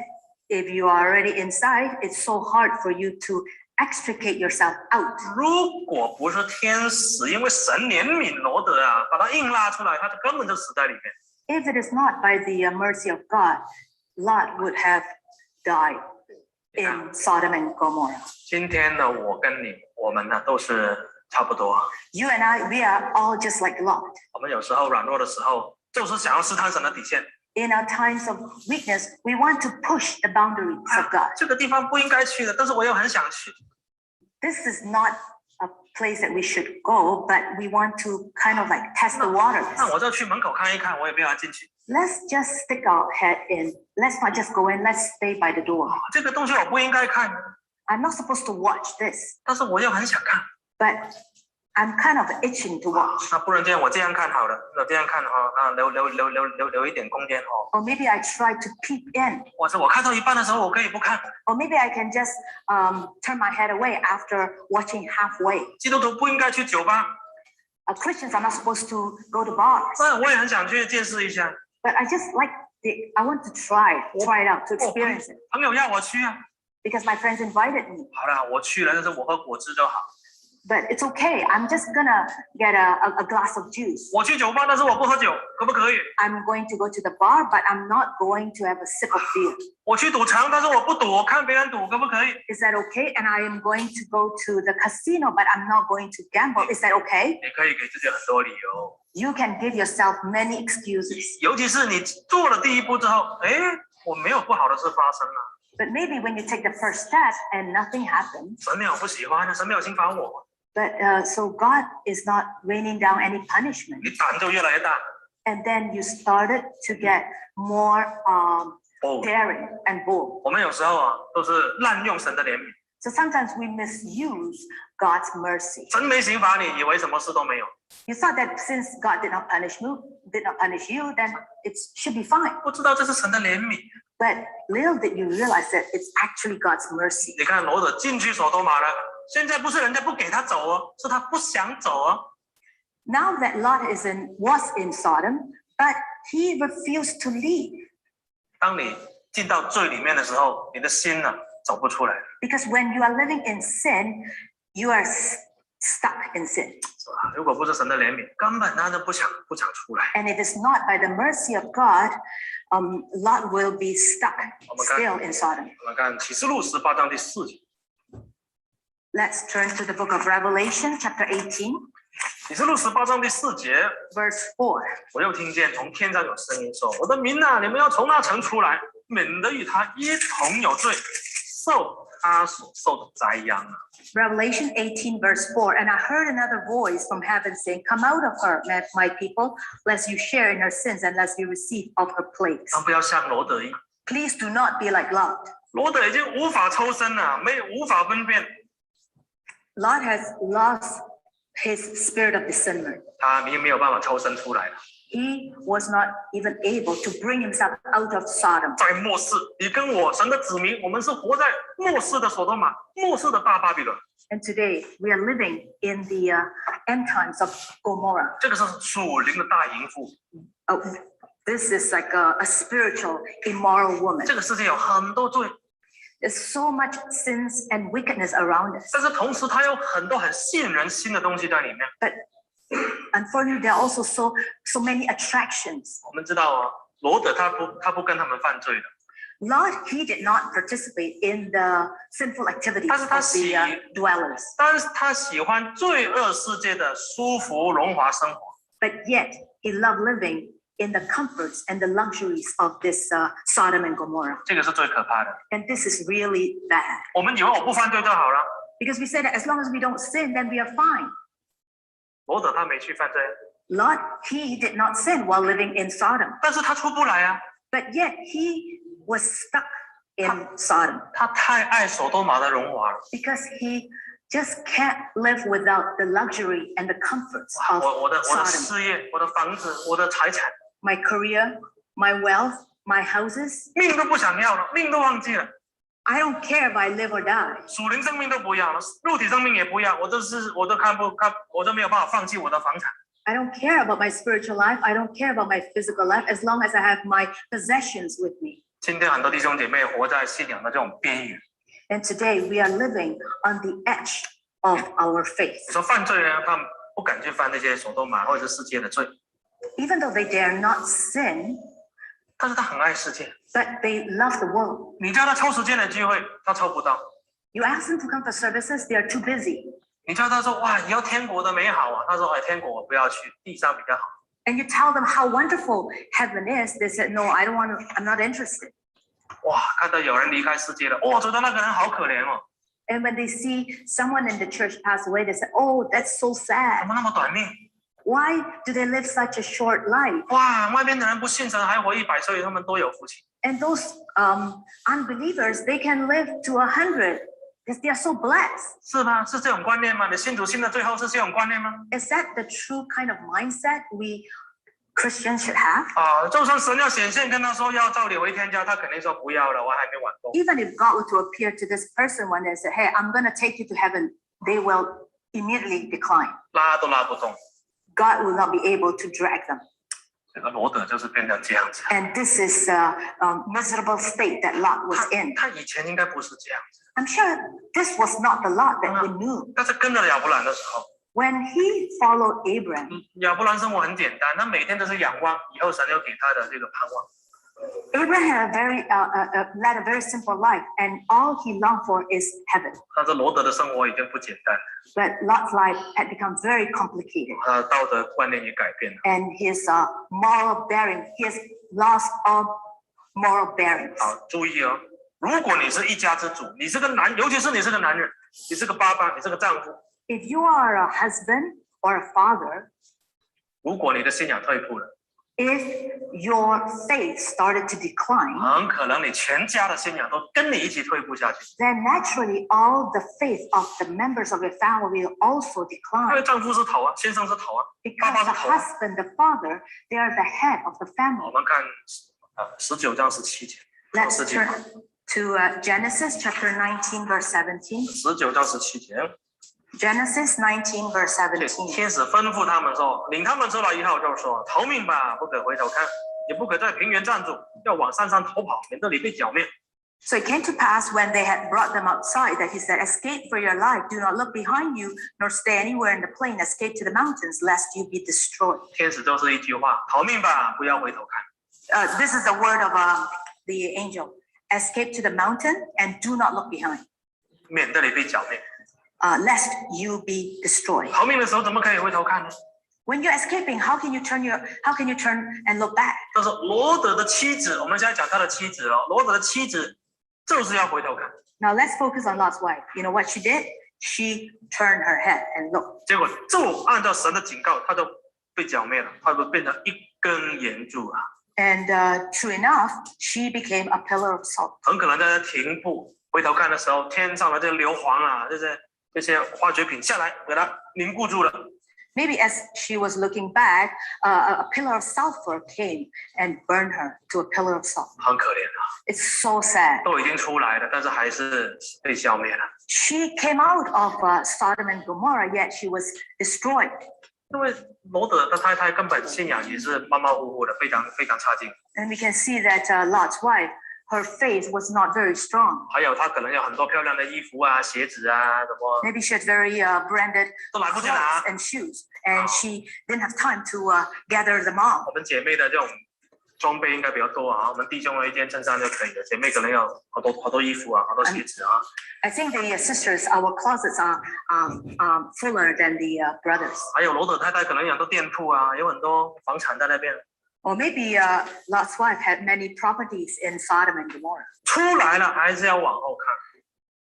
if you are already inside, it's so hard for you to extricate yourself out. 如果不是天使，因为神怜悯罗德啊，把他硬拉出来，他就根本就死在里面。 If it is not by the mercy of God, Lot would have died in Sodom and Gomorrah. 今天呢，我跟你，我们呢都是差不多。 You and I, we are all just like Lot. 我们有时候软弱的时候，就是想要试探神的底线。 In our times of weakness, we want to push the boundaries of God. 这个地方不应该去的，但是我又很想去。 This is not a place that we should go, but we want to kind of like test the waters. 那我就去门口看一看，我也不要进去。 Let's just stick our head in. Let's not just go in. Let's stay by the door. 这个东西我不应该看， I'm not supposed to watch this, 但是我又很想看。 but I'm kind of itching to watch. 那不然这样，我这样看好了，那这样看哈，那留一点空间哦。 Or maybe I try to peep in. 或者我看到一半的时候，我可以不看。 Or maybe I can just turn my head away after watching halfway. 基督徒不应该去酒吧， Christians are not supposed to go to bars. 那我也很想去见识一下。 But I just like I want to try it out, to experience it. 朋友要我去啊， Because my friends invited me. 好了，我去了，但是我喝果汁就好。 But it's okay. I'm just gonna get a glass of juice. 我去酒吧，但是我不喝酒，可不可以？ I'm going to go to the bar, but I'm not going to have a sip of beer. 我去赌场，但是我不赌，我看别人赌，可不可以？ Is that okay? And I am going to go to the casino, but I'm not going to gamble. Is that okay? 你可以给自己很多理由， You can give yourself many excuses. 尤其是你做了第一步之后，哎，我没有不好的事发生啊， But maybe when you take the first step and nothing happens, 神没有不喜欢，神没有刑罚我， but so God is not raining down any punishment. 你胆就越来越大。 And then you started to get more 哦， daring and bold. 我们有时候啊，都是滥用神的怜悯， So sometimes we misuse God's mercy. 神没刑罚你，以为什么事都没有， You thought that since God did not punish you, then it should be fine. 不知道这是神的怜悯。 But little did you realize that it's actually God's mercy. 你看罗德进去索多玛了，现在不是人家不给他走哦，是他不想走哦。 Now that Lot was in Sodom, but he refused to leave. 当你进到罪里面的时候，你的心呢走不出来， Because when you are living in sin, you are stuck in sin. 是吧？如果不是神的怜悯，根本他都不想出来。 And it is not by the mercy of God, Lot will be stuck still in Sodom. 我们看启示录18章第4节， Let's turn to the book of Revelation, chapter 18, 启示录18章第4节， verse 4. 我又听见从天上有声音说：“我的民啊，你们要从那城出来，免得与他一同有罪，受他所受的灾殃啊。Revelation 18 verse 4, and I heard another voice from heaven saying, Come out of her, my people, lest you share in her sins and lest you receive of her plagues. 不要像罗德一样， Please do not be like Lot. 罗德已经无法抽身了，无法分辨， Lot has lost his spirit of discernment. 他没有办法抽身出来了。 He was not even able to bring himself out of Sodom. 在末世，你跟我神的子民，我们是活在末世的所多玛，末世的大巴比伦。 And today we are living in the end times of Gomorrah. 这个是属灵的大淫妇。 This is like a spiritual immoral woman. 这个世界有很多罪， There's so much sins and wickedness around us. 但是同时它有很多很吸引人心的东西在里面。 But unfortunately, there are also so many attractions. 我们知道啊，罗德他不跟他们犯罪的， Lot, he did not participate in the sinful activities 但是 of 他 the dwellers. 但是他喜欢罪恶世界的舒服荣华生活。 But yet, he loved living in the comforts and the luxuries of this Sodom and Gomorrah. 这个是最可怕的。 And this is really bad. 我们以为我不犯罪就好了， Because we say that as long as we don't sin, then we are fine. 罗德他没去犯罪， Lot, he did not sin while living in Sodom. 但是他出不来啊， But yet, he was stuck in Sodom 他太爱所多玛的荣华了。 because he just can't live without the luxury and the comforts of 我的 Sodom. 事业，我的房子，我的财产， My career, my wealth, my houses. 命都不想要了，命都忘记了， I don't care if I live or die. 属灵生命都不要了，肉体生命也不要，我都看，我都没有办法放弃我的房产。 I don't care about my spiritual life. I don't care about my physical life as long as I have my possessions with me. 今天很多弟兄姐妹活在信仰的这种边缘。 And today we are living on the edge of our faith. 你说犯罪呢，他们不敢去犯那些所多玛或者是世界的罪， Even though they dare not sin, 但是他很爱世界。 but they love the world. 你叫他抽时间的聚会，他抽不到； You ask them to come for services, they are too busy. 你叫他说哇，你要天国的美好啊，他说哎，天国我不要去，地上比较好。 And you tell them how wonderful heaven is, they said, no, I don't want to, I'm not interested. 哇，看到有人离开世界了，哇，觉得那个人好可怜哦， And when they see someone in the church pass away, they say, oh, that's so 怎 sad. 么那么短命？ Why do they live such a short life? 哇，外面的人不信神还活100岁，他们多有福气。 And those unbelievers, they can live to 100 because they are so blessed. 是吗？是这种观念吗？你信主信的最后是这种观念吗？ Is that the true kind of mindset we Christians should have? 啊，就算神要显现跟他说要照理为天家，他肯定说不要了，我还没完工。 Even if God were to appear to this person one day and say, hey, I'm going to take you to heaven, they will immediately decline. 拉都拉不动。 God will not be able to drag them. 这个罗德就是变成这样子。 And this is a miserable state that Lot was in. 他以前应该不是这样子， I'm sure this was not the Lot that we knew. 但是跟着亚伯兰的时候， When he followed Abraham, 亚伯兰生活很简单，他每天都是仰望以后神要给他的这个盼望。 Abraham had led a very simple life, and all he longed for is heaven. 但是罗德的生活已经不简单， But Lot's life had become very complicated, 他的道德观念也改变了。 and his moral bearing, he has lost all moral bearings. 好，注意哦，如果你是一家之主，你是个男，尤其是你是个男人，你是个爸爸，你是个丈夫， If you are a husband or a father, 如果你的信仰退步了， if your faith started to decline, 很可能你全家的信仰都跟你一起退步下去。 then naturally all the faith of the members of your family will also 因为 decline. 丈夫是头啊，先生是头啊，爸 Because 爸 the 是头啊。 husband, the father, they are the head of the 我 family. 们看19章17节， Let's 世纪 turn to Genesis chapter 19, verse 17. 19章17节， Genesis 19, verse 17. 天使吩咐他们说，领他们出来以后就说，逃命吧，不可回头看，也不可在平原站住，要往山上逃跑，免得你被剿灭。 So it came to pass when they had brought them outside that he said, escape for your life, do not look behind you, nor stay anywhere in the plain, escape to the mountains, lest you be destroyed. 天使就是一句话，逃命吧，不要回头看。 This is the word of the angel. Escape to the mountain and do not look behind, 免得你被剿灭。 lest you be destroyed. 逃命的时候怎么可以回头看呢？ When you're escaping, how can you turn and look back? 但是罗德的妻子，我们现在讲他的妻子哦，罗德的妻子就是要回头看。 Now let's focus on Lot's wife. You know what she did? She turned her head and looked. 结果就按照神的警告，他就被剿灭了，他就变成一根岩柱啊！ And true enough, she became a pillar of salt. 很可能在他停步回头看的时候，天上的这硫磺啊，这些化学品下来，给它凝固住了。 Maybe as she was looking back, a pillar of sulfur came and burned her to a pillar of salt. 很可怜啊， It's so sad. 都已经出来了，但是还是被消灭了。 She came out of Sodom and Gomorrah, yet she was destroyed. 因为罗德的太太根本信仰也是马马虎虎的，非常差劲。 And we can see that Lot's wife, her faith was not very strong. 还有她可能有很多漂亮的衣服啊、鞋子啊，什么 Maybe she had very branded 都来不及 clothes 拿。 and shoes, and she didn't have time to gather them all. 我们姐妹的这种装备应该比较多啊，我们弟兄的一件衬衫就可以了，姐妹可能有好多衣服啊，好多鞋子啊。 I think the sisters, our closets are fuller than the brothers. 还有罗德太太可能有很多店铺啊，有很多房产在那边。 Or maybe Lot's wife had many properties in Sodom and Gomorrah. 出来了还是要往后看。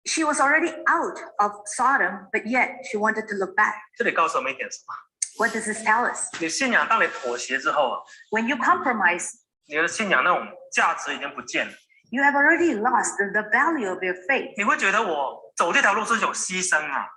She was already out of Sodom, but yet she wanted to look back. 这里告诉我们一点什么？ What does this tell us? 你信仰当你妥协之后啊， When you compromise, 你的信仰那种价值已经不见了。 you have already lost the value of your faith. 你会觉得我走这条路是一种牺牲啊，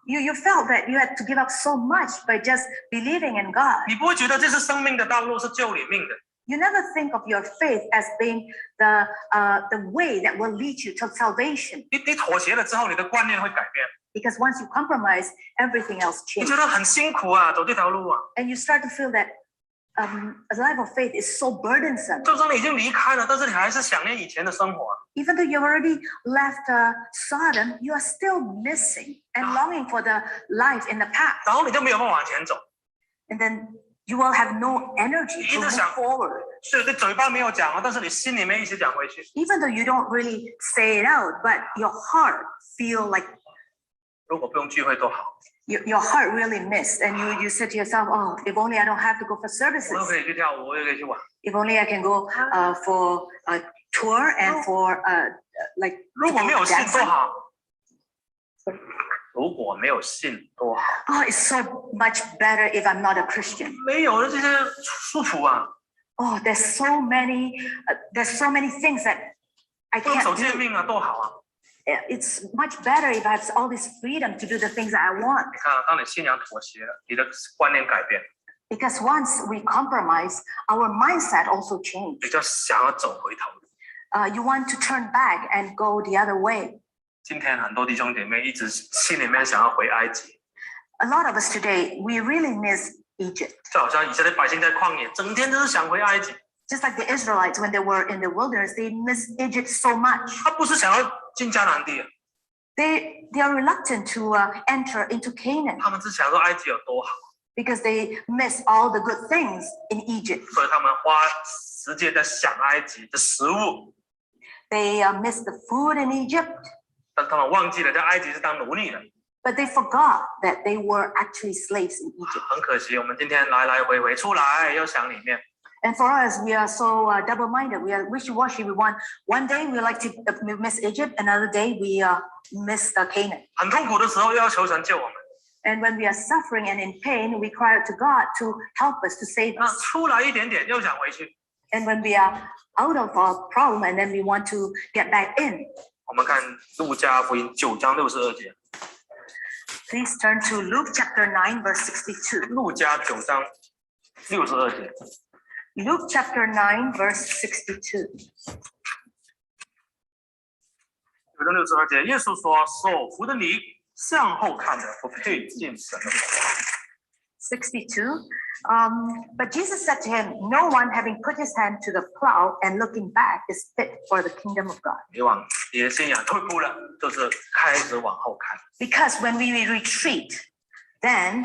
You felt that you had to give up so much by just believing in God. 你不会觉得这是生命的道路，是救你命的。 You never think of your faith as being the way that will lead you to salvation. 你妥协了之后，你的观念会改变。 Because once you compromise, everything else 你 changes. 觉得很辛苦啊，走这条路啊， And you start to feel that a life of faith is so burdensome. 就算你已经离开了，但是你还是想念以前的生活啊。 Even though you've already left Sodom, you are still missing and longing for the life in the past. 然后你就没有办法往前走。 And then you will have no energy to move forward. 是你嘴巴没有讲啊，但是你心里面一直讲回去。 Even though you don't really say it out, but your heart feel like 如果不用聚会多好， your heart really missed. And you said to yourself, oh, if only I don't have to go for 我又 services. 可以去跳舞，我又可以去玩。 If only I can go for a tour and for like 如果没有信多 dancing. 好，如果没有信多好， Oh, it's so much better if I'm not a Christian. 没有了这些束缚啊， Oh, there's so many things that I 不用守 can't 诫 do. 命啊，多好啊！ It's much better if I have all this freedom to do the things that I want. 你看啊，当你信仰妥协了，你的观念改变， Because once we compromise, our mindset also 你 changes. 就想要走回头路。 You want to turn back and go the other way. 今天很多弟兄姐妹一直心里面想要回埃及， A lot of us today, we really miss Egypt. 就好像以色列百姓在旷野，整天就是想回埃及。 Just like the Israelites, when they were in the wilderness, they miss Egypt so much. 他不是想要进迦南地， They are reluctant to enter into Canaan 他们只想说埃及有多好， because they miss all the good things in Egypt. 所以他们花时间在想埃及的食物， They miss the food in Egypt, 但他们忘记了在埃及是当奴隶的。 but they forgot that they were actually slaves in Egypt. 很可惜，我们今天来来回回出来又想里面， And for us, we are so double-minded. We are wishy-washy. We want one day we like to miss Egypt, another day we miss Canaan. 很痛苦的时候又要求神救我们。 And when we are suffering and in pain, we cry out to God to help us, to save 那 us. 出来一点点又想回去。 And when we are out of our problem and then we want to get back in, 我们看路加福音9章62节， please turn to Luke chapter 9, verse 62. 路加9章62节。 Luke chapter 9, verse 62. 9章62节，耶稣说：“手扶着你向后看的，不配进神的国。” 62. But Jesus said to him, no one having put his hand to the plow and looking back is fit for the kingdom of God. 你的信仰退步了，就是开始往后看。 Because when we retreat, then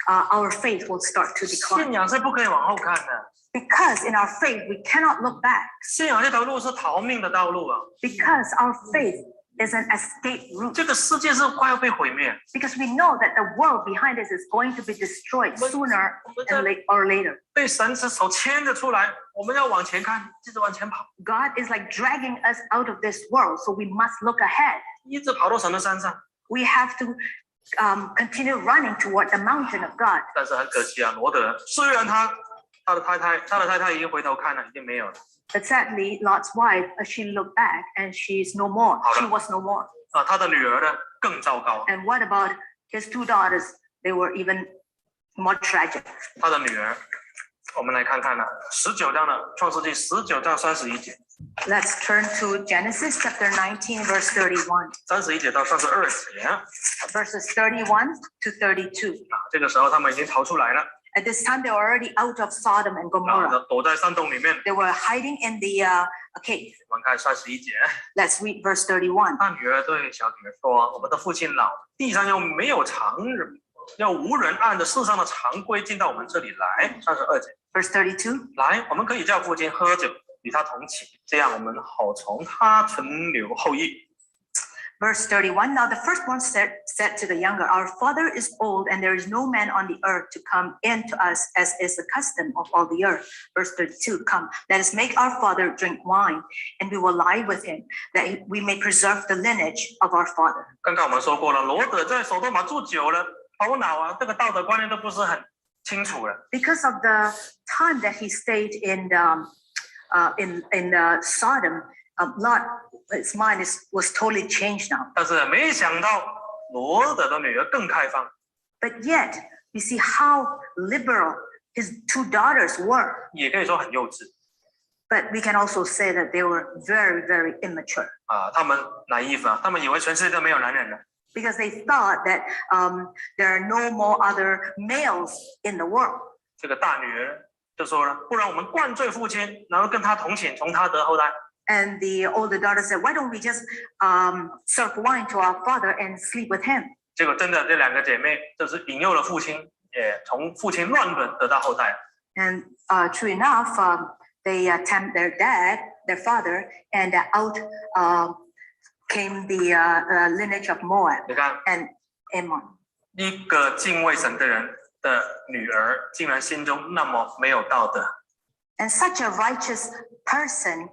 our faith will start to 信 decline. 仰是不可以往后看的， Because in our faith, we cannot look back. 信仰这条路是逃命的道路啊！ Because our faith is an escape route 这个世界是快要被毁灭， because we know that the world behind us is going to be destroyed sooner or later. 被神是手牵着出来，我们要往前看，一直往前跑， God is like dragging us out of this world, so we must look ahead. 一直跑到神的山上。 We have to continue running toward the mountain of God. 但是很可惜啊，罗德虽然他的太太已经回头看了，已经没有了 But sadly, Lot's wife, she looked back and she's no more. She was no more. 啊，他的女儿呢更糟糕， And what about his two daughters? They were even more tragic. 他的女儿，我们来看看呢，19章的创世纪19章31节， Let's turn to Genesis chapter 19, verse 31. 31节到32节， Verses 31 to 32. 这个时候他们已经逃出来了， At this time, they were already out of Sodom and 然后 Gomorrah. 躲在山洞里面。 They were hiding in the cave. 我们看31节， Let's read verse 31. 大女儿对小女儿说：“我们的父亲老，地上又没有常人，要无人按着世上的常规进到我们这里来。”32节， Verse 32. 来，我们可以叫父亲喝酒，与他同寝，这样我们好从他存留后裔。 Verse 31. Now the firstborn said to the younger, Our father is old, and there is no man on the earth to come in to us, as is the custom of all the earth. Verse 32. Come, let us make our father drink wine, and we will lie with him, that we may preserve the lineage of our father. 刚刚我们说过了，罗德在索多玛住久了，头脑啊，这个道德观念都不是很清楚了。 Because of the time that he stayed in Sodom, Lot, his mind was totally changed now. 但是没想到罗德的女儿更开放， But yet, you see how liberal his two daughters were. 也可以说很幼稚 But we can also say that they were very, very immature 啊。他们naive啊，他们以为全世界都没有男人了。 because they thought that there are no more other males in the world. 这个大女儿就说了，不然我们灌醉父亲，然后跟他同寝，从他得后代。 And the older daughter said, Why don't we just serve wine to our father and sleep with him? 结果真的这两个姐妹就是引诱了父亲，也从父亲乱伦得到后代。 And true enough, they tempt their father, and out came the lineage of Moab 你看， and Ammon. 一个敬畏神的人的女儿，竟然心中那么没有道德。 And such a righteous person,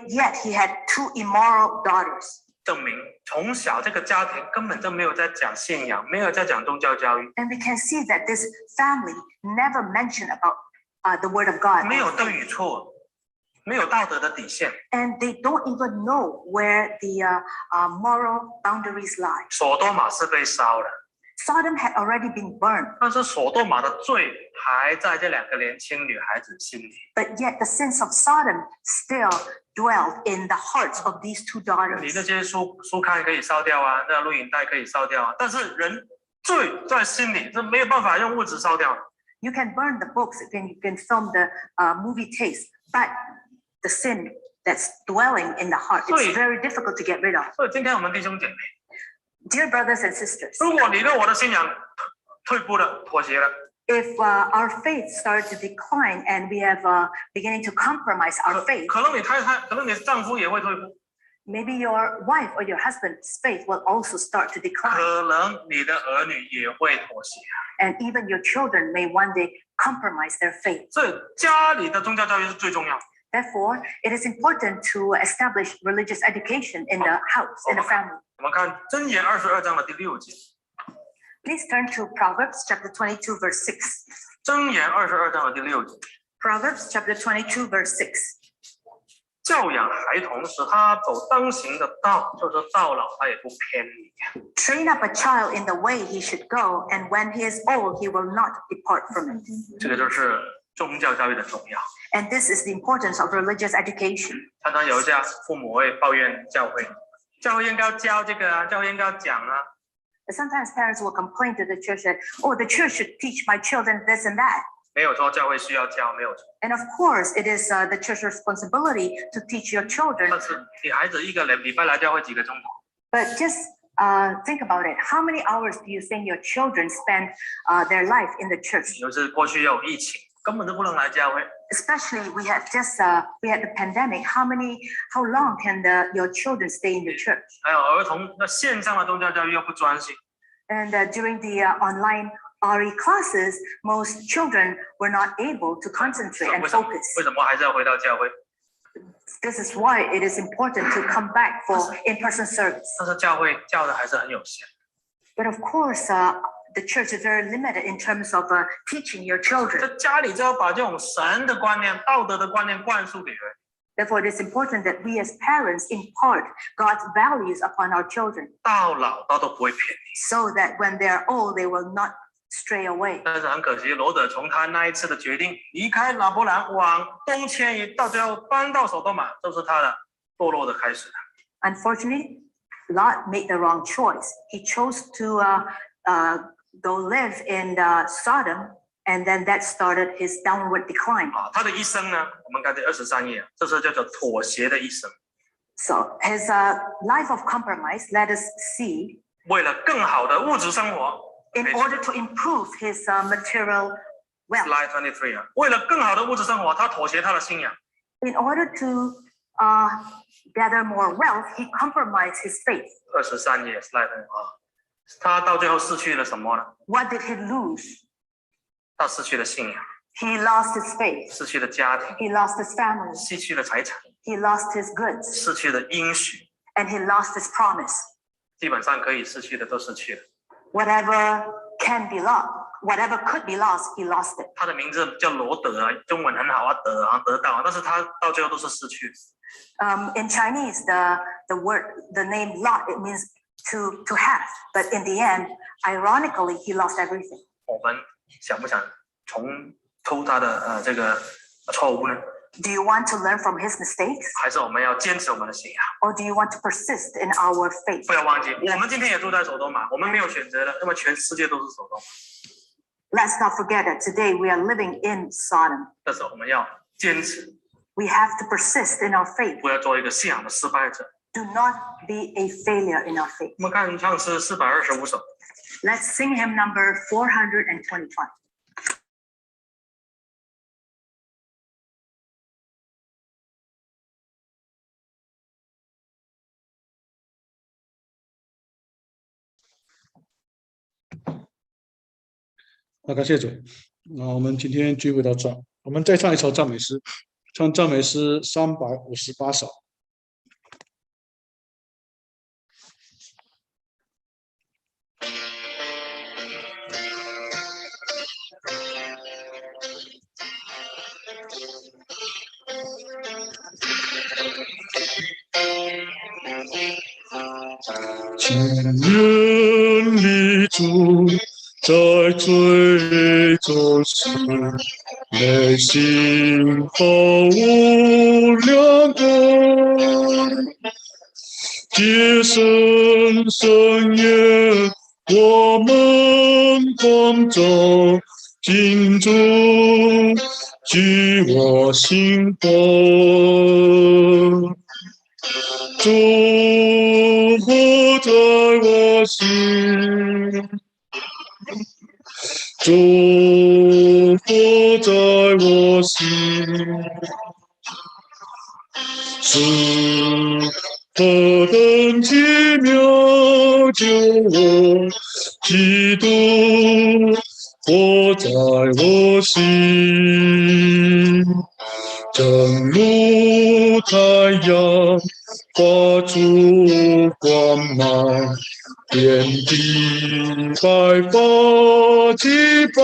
yet he had two immoral daughters. 证明从小这个家庭根本就没有在讲信仰，没有在讲宗教教育， And we can see that this family never mentioned about the word of God. 没有对与错，没有道德的底线。 And they don't even know where the moral boundaries lie. 索多玛是被烧了， Sodom had already been burned, 但是索多玛的罪还在这两个年轻女孩子心里。 but yet the sins of Sodom still dwelled in the hearts of these two 你 daughters. 那些书刊可以烧掉啊，那录影带可以烧掉啊，但是人罪在心里，这没有办法用物质烧掉。 You can burn the books, you can film the movie tapes, but the sin that's dwelling in the heart, it's very difficult to get rid of. 所以今天我们弟兄姐妹， Dear brothers and sisters, 如果你对我的信仰退步了、妥协了， if our faith starts to decline and we have beginning to compromise our faith, 可能你太太，可能你丈夫也会退步， maybe your wife or your husband's faith will also start to decline, 可能你的儿女也会妥协。 and even your children may one day compromise their faith. 所以家里的宗教教育是最重要的。 Therefore, it is important to establish religious education in the house, in the family. 我们看箴言22章的第6节， Please turn to Proverbs chapter 22, verse 6. 箴言22章的第6节， Proverbs chapter 22, verse 6. 教养孩童，使他走当行的道，就是到老他也不偏离。 Train up a child in the way he should go, and when he is old, he will not depart from it. 这个就是宗教教育的重要。 And this is the importance of religious education. 常常有一些父母会抱怨教会，教会应该要教这个啊，教会应该要讲啊。 Sometimes parents will complain to the church that, oh, the church should teach my children this and that. 没有说教会需要教，没有错。 And of course, it is the church's responsibility to teach your children. 但是你孩子一个礼拜来教会几个钟头？ But just think about it. How many hours do you think your children spend their life in the church? 有时过去又有疫情，根本都不能来教会。Especially we had the pandemic. How long can your children stay in the church? 还有儿童那线上的宗教教育又不专心。And during the online RE classes, most children were not able to concentrate and focus. 为什么还是要回到教会？ This is why it is important to come back for in-person service. 但是教会教的还是很有限。 But of course, the church is very limited in terms of teaching your children. 在家里就要把这种神的观念、道德的观念灌输给人。 Therefore, it is important that we as parents impart God's values upon our children. 到老他都不会偏离。 So that when they are old, they will not stray away. 但是很可惜，罗德从他那一次的决定离开拿波兰往东迁移，到最后搬到首都马，都是他的堕落的开始。 Unfortunately, Lot made the wrong choice. He chose to go live in Sodom, and then that started his downward decline. 他的一生呢，我们看这23页，这是叫做妥协的一生。 So his life of compromise, let us see, 为了更好的物质生活 in order to improve his material wealth. Slide 23啊，为了更好的物质生活，他妥协他的信仰。 In order to gather more wealth, he compromised his faith. 23页 Slide 啊，他到最后失去了什么呢？ What did he lose? 他失去了信仰， He lost his faith. 失去了家庭， He lost his family. 失去了财产， He lost his goods. 失去了应许， And he lost his promise. 基本上可以失去的都失去了。 Whatever can be lost, whatever could be lost, he lost it. 他的名字叫罗德啊，中文很好啊，得啊得到啊，但是他到最后都是失去。 In Chinese, the name Lot, it means to have. But in the end, ironically, he lost everything. 我们想不想重偷他的这个错误呢？ Do you want to learn from his mistakes? 还是我们要坚持我们的信仰？ Or do you want to persist in our faith? 不要忘记，我们今天也住在首都嘛，我们没有选择的，因为全世界都是首都。 Let's not forget that today we are living in Sodom. 但是我们要坚持， We have to persist in our faith. 不要做一个信仰的失败者。 Do not be a failure in our faith. 我们看唱诗425首。 Let's sing hymn number 425. 感谢主。那我们今天聚会到这，我们再唱一首赞美诗，唱赞美诗358首。千年的主在最中时，内心毫无两根，洁身圣言，我们光照敬主，居我心魂。祝福在我心，祝福在我心，是何等奇妙救我，基督活在我心，正如太阳发出光芒，遍地白发齐发，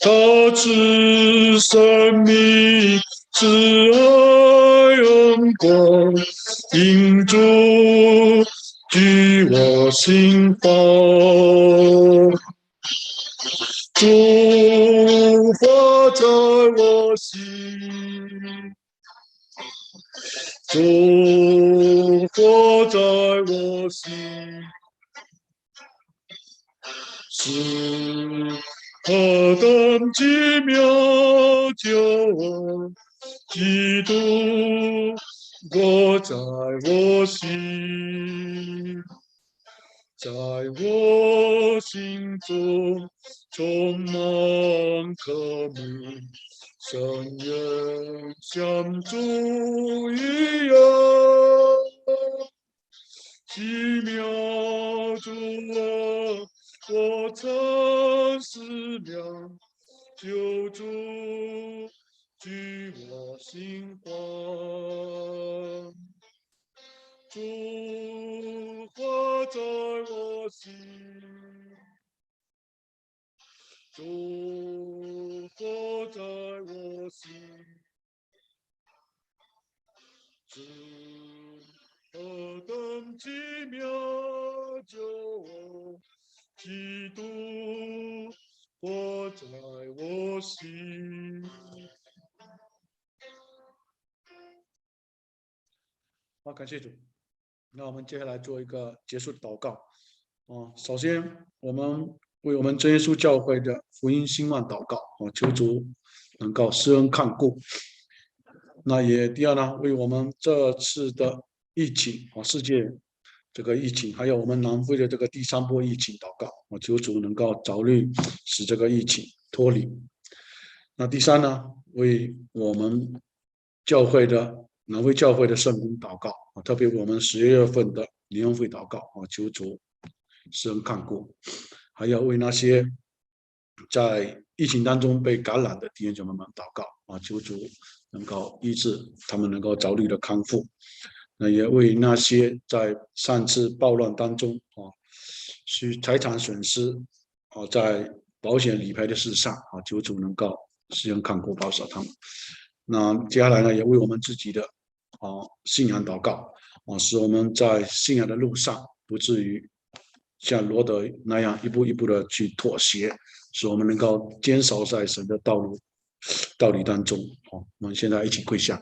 他赐生命，赐爱恩光，引主居我心房，主活在我心。主活在我心，是何等奇妙救恩，基督活在我心，在我心中充满渴慕，深渊像主一样，奇妙主啊，我曾思量，救主居我心怀。主活在我心，主活在我心，主何等奇妙救我，基督活在我心。好，感谢主。那我们接下来做一个结束的祷告。首先我们为我们真耶稣教会的福音兴旺祷告，求主能够施恩看顾。那也第二呢，为我们这次的疫情世界这个疫情，还有我们南非的这个第3波疫情祷告，求主能够早日使这个疫情脱离。那第三呢，为我们教会的南非教会的圣工祷告，特别我们11月份的联欢会祷告，求主施恩看顾，还要为那些在疫情当中被感染的弟兄姐妹们祷告，求主能够医治他们，能够早日的康复。那也为那些在上次暴乱当中去财产损失在保险理赔的事上求主能够施恩看顾保守他们。那接下来呢，也为我们自己的信仰祷告使我们在信仰的路上不至于像罗德那样一步一步的去妥协，使我们能够坚守在神的道理当中。我们现在一起跪下。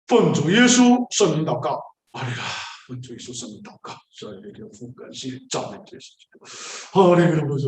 奉主耶稣圣名祷告，哈利路亚！奉主耶稣圣名祷告，所以那个父感谢赞美这事情，哈利路亚！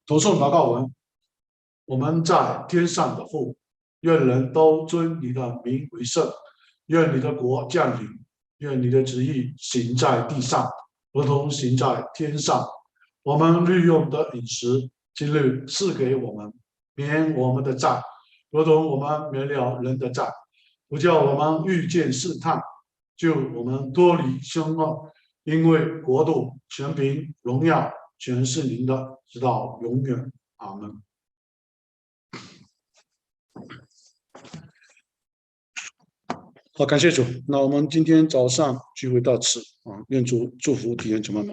读诵祷告文，我们在天上的父，愿人都尊你的名为圣，愿你的国降临，愿你的旨意行在地上，如同行在天上。我们日用的饮食，今日赐给我们，免我们的债，如同我们免了人的债，不叫我们遇见试探，救我们脱离凶恶。因为国度、权柄、荣耀，全是您的，直到永远。阿门。好，感谢主。那我们今天早上聚会到此啊，愿主祝福弟兄姊妹们。